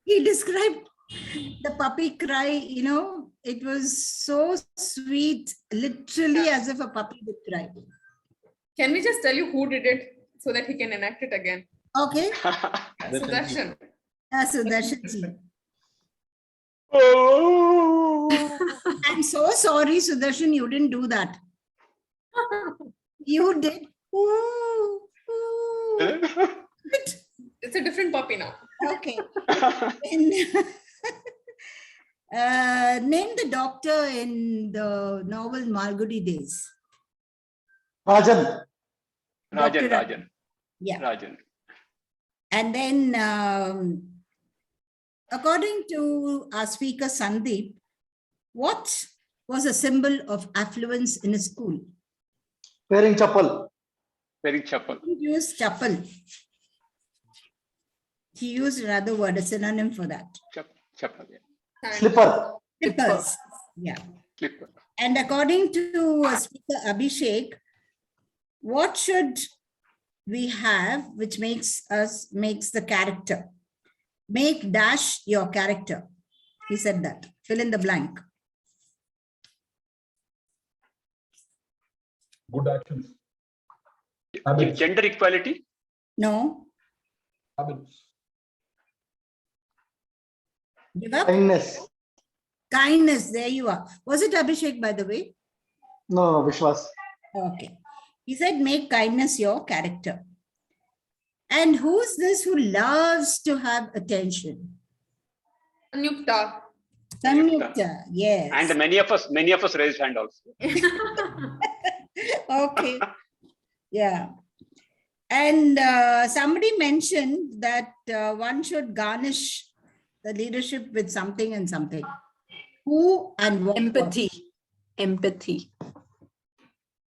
He described the puppy cry, you know, it was so sweet, literally as if a puppy would cry. Can we just tell you who did it so that he can enact it again? Okay. Sudarshan. Sudarshan ji. I'm so sorry, Sudarshan, you didn't do that. You did. Ooh, ooh. It's a different puppy now. Okay. Name the doctor in the novel Malgudi Days. Rajan. Rajan. Yeah. Rajan. And then, according to our speaker Sandeep, what was a symbol of affluence in a school? Wearing chappal. Wearing chappal. He used chappal. He used another word, a synonym for that. Chappal, yeah. Slipper. Slippers. Yeah. Slipper. And according to speaker Abhishek, what should we have which makes the character? Make dash your character. He said that. Fill in the blank. Good actions. Gender equality? No. Habits. Give up? Kindness. Kindness. There you are. Was it Abhishek, by the way? No, Vishwas. Okay. He said, make kindness your character. And who's this who loves to have attention? Sanyukta. Sanyukta, yes. And many of us raised hand also. Okay. Yeah. And somebody mentioned that one should garnish the leadership with something and something. Who and what? Empathy. Empathy.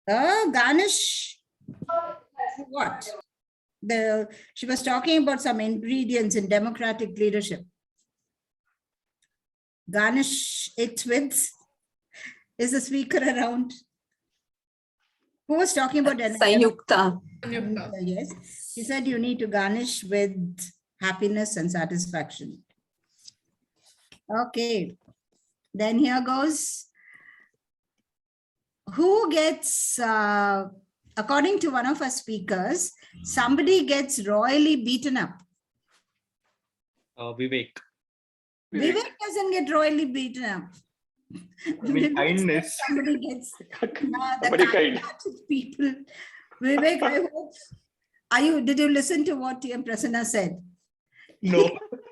Garnish what? She was talking about some ingredients in democratic leadership. Garnish it with, is the speaker around? Who was talking about Sanyukta. Yes. He said you need to garnish with happiness and satisfaction. Okay. Then here goes. Who gets, according to one of our speakers, somebody gets royally beaten up. Vivek. Vivek doesn't get royally beaten up. Kindness. Somebody gets Somebody kind. people. Vivek, I hope. Did you listen to what TM Prasanna said? No,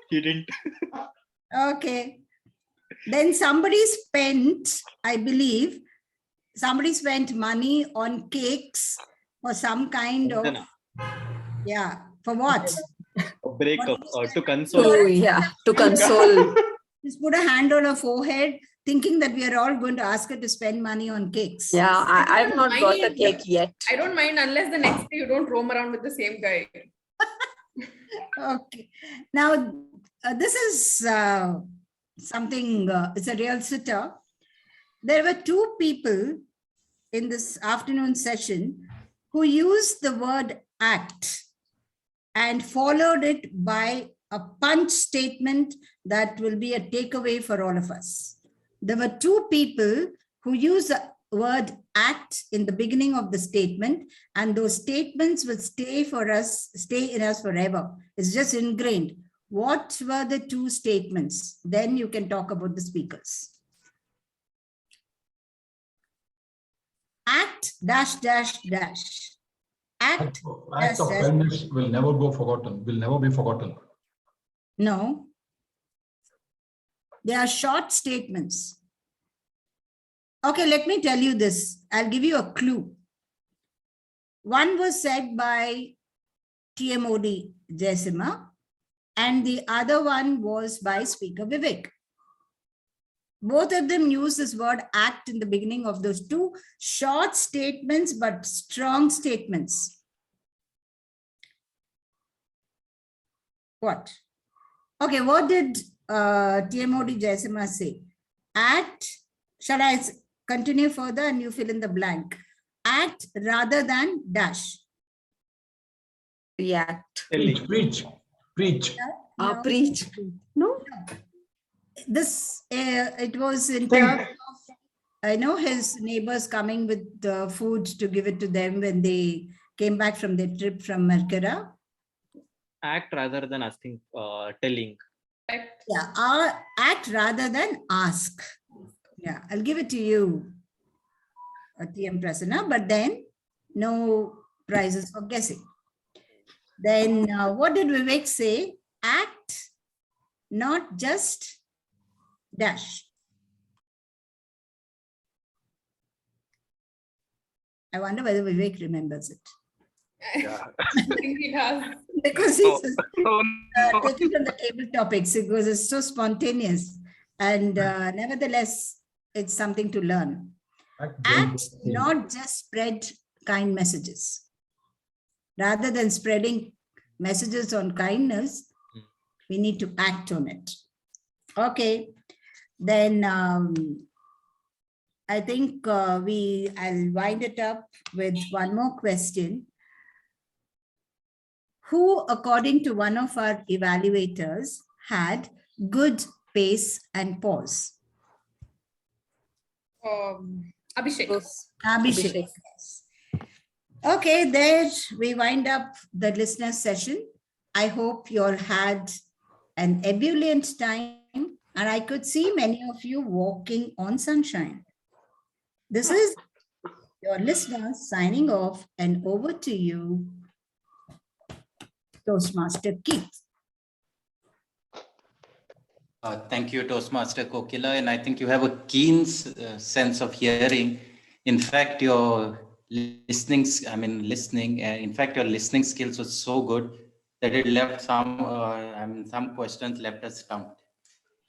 he didn't. Okay. Then somebody spent, I believe, somebody spent money on cakes for some kind of, yeah, for what? A breakup to console. To console. Just put a hand on her forehead, thinking that we are all going to ask her to spend money on cakes. Yeah, I've not got the cake yet. I don't mind unless the next day you don't roam around with the same guy. Okay. Now, this is something, it's a real sitter. There were two people in this afternoon session who used the word act and followed it by a punch statement that will be a takeaway for all of us. There were two people who used the word act in the beginning of the statement, and those statements will stay in us forever. It's just ingrained. What were the two statements? Then you can talk about the speakers. Act dash dash dash. Act Act of kindness will never go forgotten, will never be forgotten. No. They are short statements. Okay, let me tell you this. I'll give you a clue. One was said by TMOD Jaisimha, and the other one was by Speaker Vivek. Both of them use this word act in the beginning of those two short statements, but strong statements. What? Okay, what did TMOD Jaisimha say? Act, shall I continue further and you fill in the blank? Act rather than dash. React. Preach. No. Preach. No. This, it was in terms of, I know his neighbors coming with the food to give it to them when they came back from their trip from Mercura. Act rather than asking, telling. Yeah, act rather than ask. Yeah, I'll give it to you, TM Prasanna, but then no prizes for guessing. Then what did Vivek say? Act, not just dash. I wonder whether Vivek remembers it. I think it has. Because it's taken from the table topics, because it's so spontaneous. And nevertheless, it's something to learn. Act, not just spread kind messages. Rather than spreading messages on kindness, we need to act on it. Okay, then I think I'll wind it up with one more question. Who, according to one of our evaluators, had good pace and pause? Abhishek. Abhishek. Yes. Okay, there we wind up the listener session. I hope you all had an ebullient time, and I could see many of you walking on sunshine. This is your listeners signing off, and over to you, Toastmaster Keith. Thank you, Toastmaster Kokila. And I think you have a keen sense of hearing. In fact, your listening skills was so good that it left some questions left us stumped.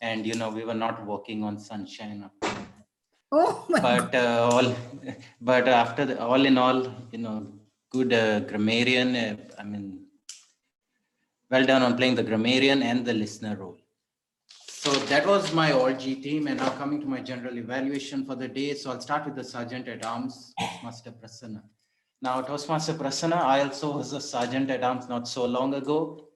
And, we were not walking on sunshine. Oh my God. But after all in all, good grammarian, well done on playing the grammarian and the listener role. So that was my all-G team, and now coming to my general evaluation for the day. So I'll start with the Sergeant at Arms, Toastmaster Prasanna. Now, Toastmaster Prasanna, I also was a Sergeant at Arms not so long ago.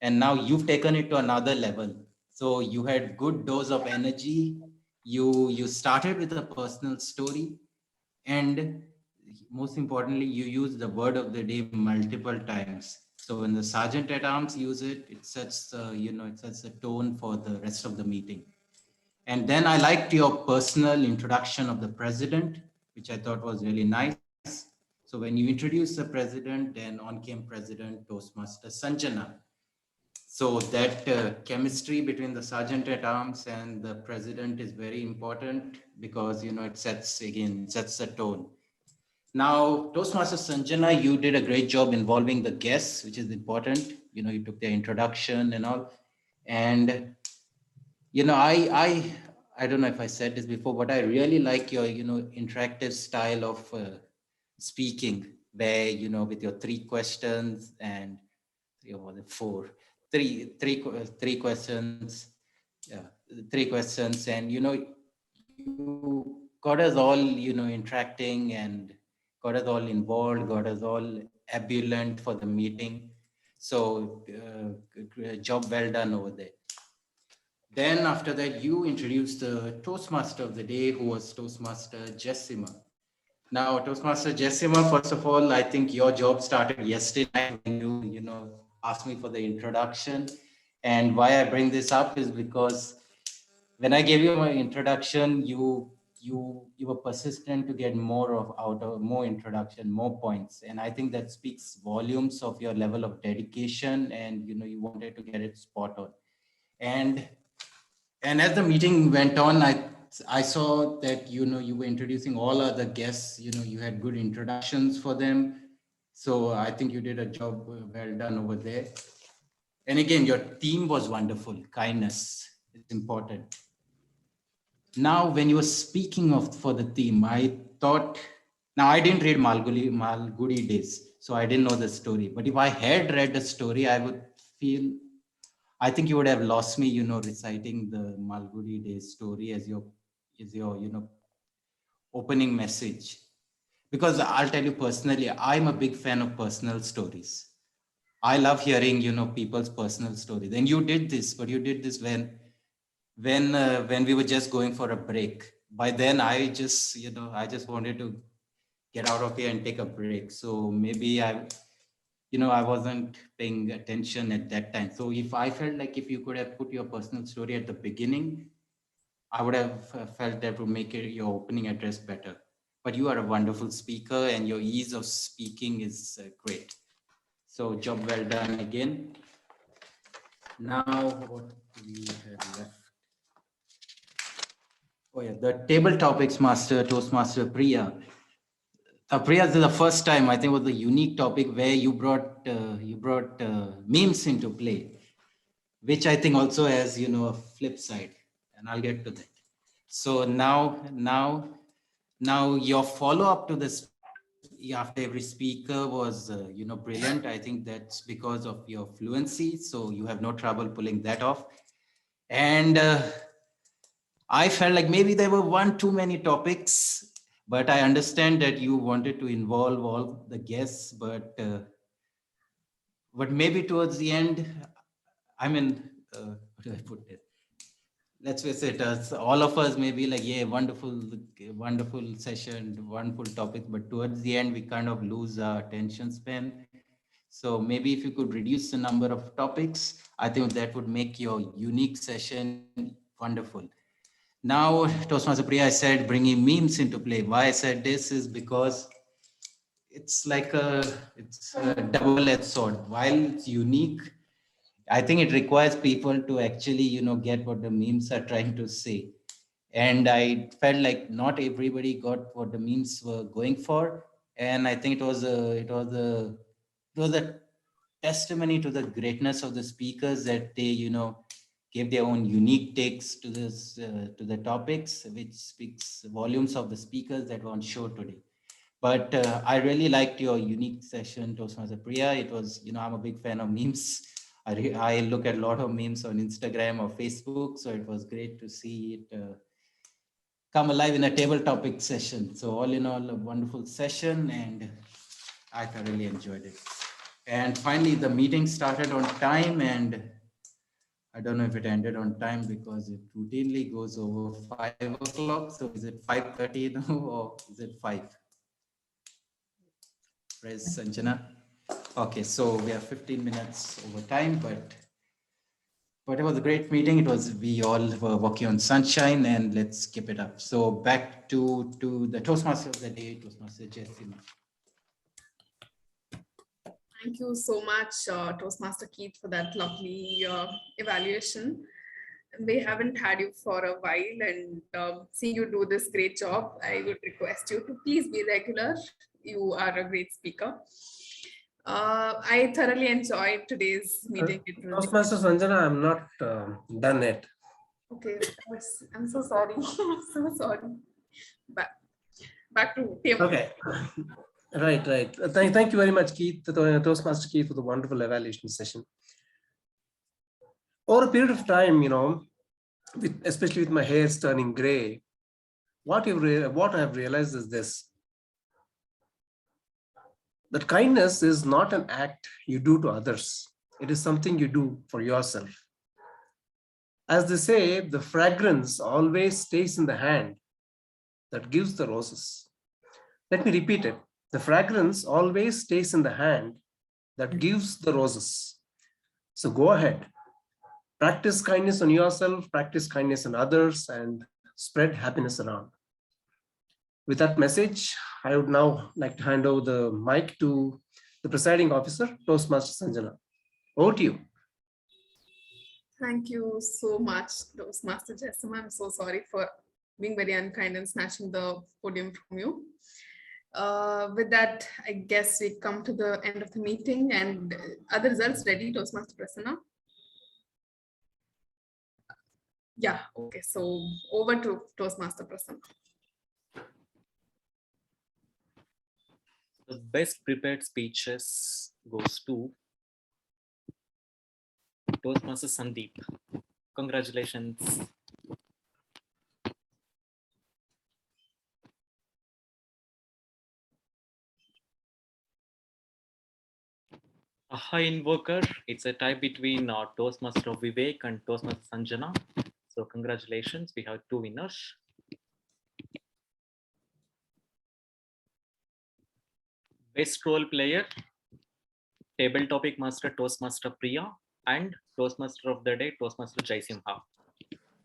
And now you've taken it to another level. So you had good dose of energy. You started with a personal story, and most importantly, you used the word of the day multiple times. So when the Sergeant at Arms use it, it sets the tone for the rest of the meeting. And then I liked your personal introduction of the president, which I thought was really nice. So when you introduce the president, then on came President Toastmaster Sanjana. So that chemistry between the Sergeant at Arms and the president is very important because, it sets the tone. Now, Toastmaster Sanjana, you did a great job involving the guests, which is important. You took their introduction and all. And, I don't know if I said this before, but I really like your, interactive style of speaking where, with your three questions and three questions. Yeah, three questions. And, you got us all, interacting and got us all involved, got us all ebullient for the meeting. So job well done over there. Then after that, you introduced the Toastmaster of the day, who was Toastmaster Jessima. Now, Toastmaster Jessima, first of all, I think your job started yesterday when you asked me for the introduction. And why I bring this up is because when I gave you my introduction, you were persistent to get more introduction, more points. And I think that speaks volumes of your level of dedication, and you wanted to get it spot on. And as the meeting went on, I saw that you were introducing all other guests. You had good introductions for them. So I think you did a job well done over there. And again, your theme was wonderful. Kindness is important. Now, when you were speaking for the theme, I thought, now I didn't read Malgudi Days, so I didn't know the story. But if I had read the story, I think you would have lost me, reciting the Malgudi Days story as your opening message. Because I'll tell you personally, I'm a big fan of personal stories. I love hearing, people's personal stories. And you did this, but you did this when we were just going for a break. By then, I just wanted to get out of here and take a break. So maybe I wasn't paying attention at that time. So if I felt like if you could have put your personal story at the beginning, I would have felt that would make your opening address better. But you are a wonderful speaker, and your ease of speaking is great. So job well done again. Now, what do we have left? Oh yeah, the table topics master, Toastmaster Priya. Priya, this is the first time, I think it was a unique topic where you brought memes into play, which I think also has, a flip side, and I'll get to that. So now your follow-up to this after every speaker was, brilliant. I think that's because of your fluency. So you have no trouble pulling that off. And I felt like maybe there were one too many topics, but I understand that you wanted to involve all the guests, but maybe towards the end, I mean, how do I put it? Let's face it, all of us may be like, yeah, wonderful session, wonderful topic, but towards the end, we kind of lose our attention span. So maybe if you could reduce the number of topics, I think that would make your unique session wonderful. Now, Toastmaster Priya, I said bringing memes into play. Why I said this is because it's like a double-edged sword. While it's unique, I think it requires people to actually, get what the memes are trying to say. And I felt like not everybody got what the memes were going for. And I think it was a testimony to the greatness of the speakers that they, gave their own unique takes to the topics, which speaks volumes of the speakers that were on show today. But I really liked your unique session, Toastmaster Priya. It was, I'm a big fan of memes. I look at a lot of memes on Instagram or Facebook, so it was great to see it come alive in a table topic session. So all in all, a wonderful session, and I thoroughly enjoyed it. And finally, the meeting started on time, and I don't know if it ended on time because it routinely goes over 5 o'clock. So is it 5:30 now, or is it 5? Praise Sanjana. Okay, so we are 15 minutes over time, but it was a great meeting. It was, we all were walking on sunshine, and let's keep it up. So back to the Toastmaster of the day, Toastmaster Jessima. Thank you so much, Toastmaster Keith, for that lovely evaluation. We haven't had you for a while, and seeing you do this great job, I would request you to please be regular. You are a great speaker. I thoroughly enjoyed today's meeting. Toastmaster Sanjana, I'm not done yet. Okay, I'm so sorry. I'm so sorry. Back to table. Okay. Right. Thank you very much, Keith, Toastmaster Keith, for the wonderful evaluation session. Over a period of time, especially with my hairs turning gray, what I have realized is this: that kindness is not an act you do to others. It is something you do for yourself. As they say, the fragrance always stays in the hand that gives the roses. Let me repeat it. The fragrance always stays in the hand that gives the roses. So go ahead, practice kindness on yourself, practice kindness on others, and spread happiness around. With that message, I would now like to hand over the mic to the presiding officer, Toastmaster Sanjana. Over to you. Thank you so much, Toastmaster Jessima. I'm so sorry for being very unkind and snatching the podium from you. With that, I guess we come to the end of the meeting, and are the results ready, Toastmaster Prasanna? Yeah, okay, so over to Toastmaster Prasanna. The best prepared speeches goes to Toastmaster Sandeep. Congratulations. Aha Invoker, it's a tie between Toastmaster Vivek and Toastmaster Sanjana. So congratulations, we have 2 winners. Best role player, table topic master Toastmaster Priya, and Toastmaster of the day Toastmaster Jaisimha.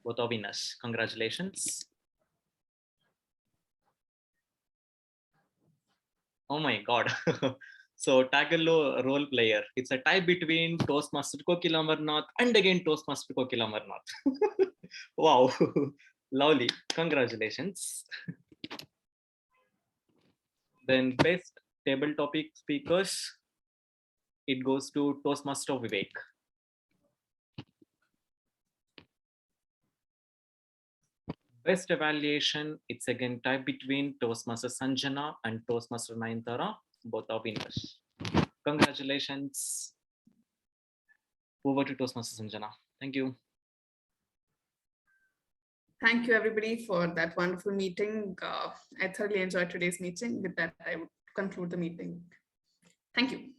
Both are winners. Congratulations. Oh my God. So Tagalo role player. It's a tie between Toastmaster Kokil Amarnath and again Toastmaster Kokil Amarnath. Wow. Lovely. Congratulations. Then best table topic speakers, it goes to Toastmaster Vivek. Best evaluation, it's again tie between Toastmaster Sanjana and Toastmaster Nayantara. Both are winners. Congratulations. Over to Toastmaster Sanjana. Thank you. Thank you, everybody, for that wonderful meeting. I thoroughly enjoyed today's meeting. With that, I would conclude the meeting. Thank you.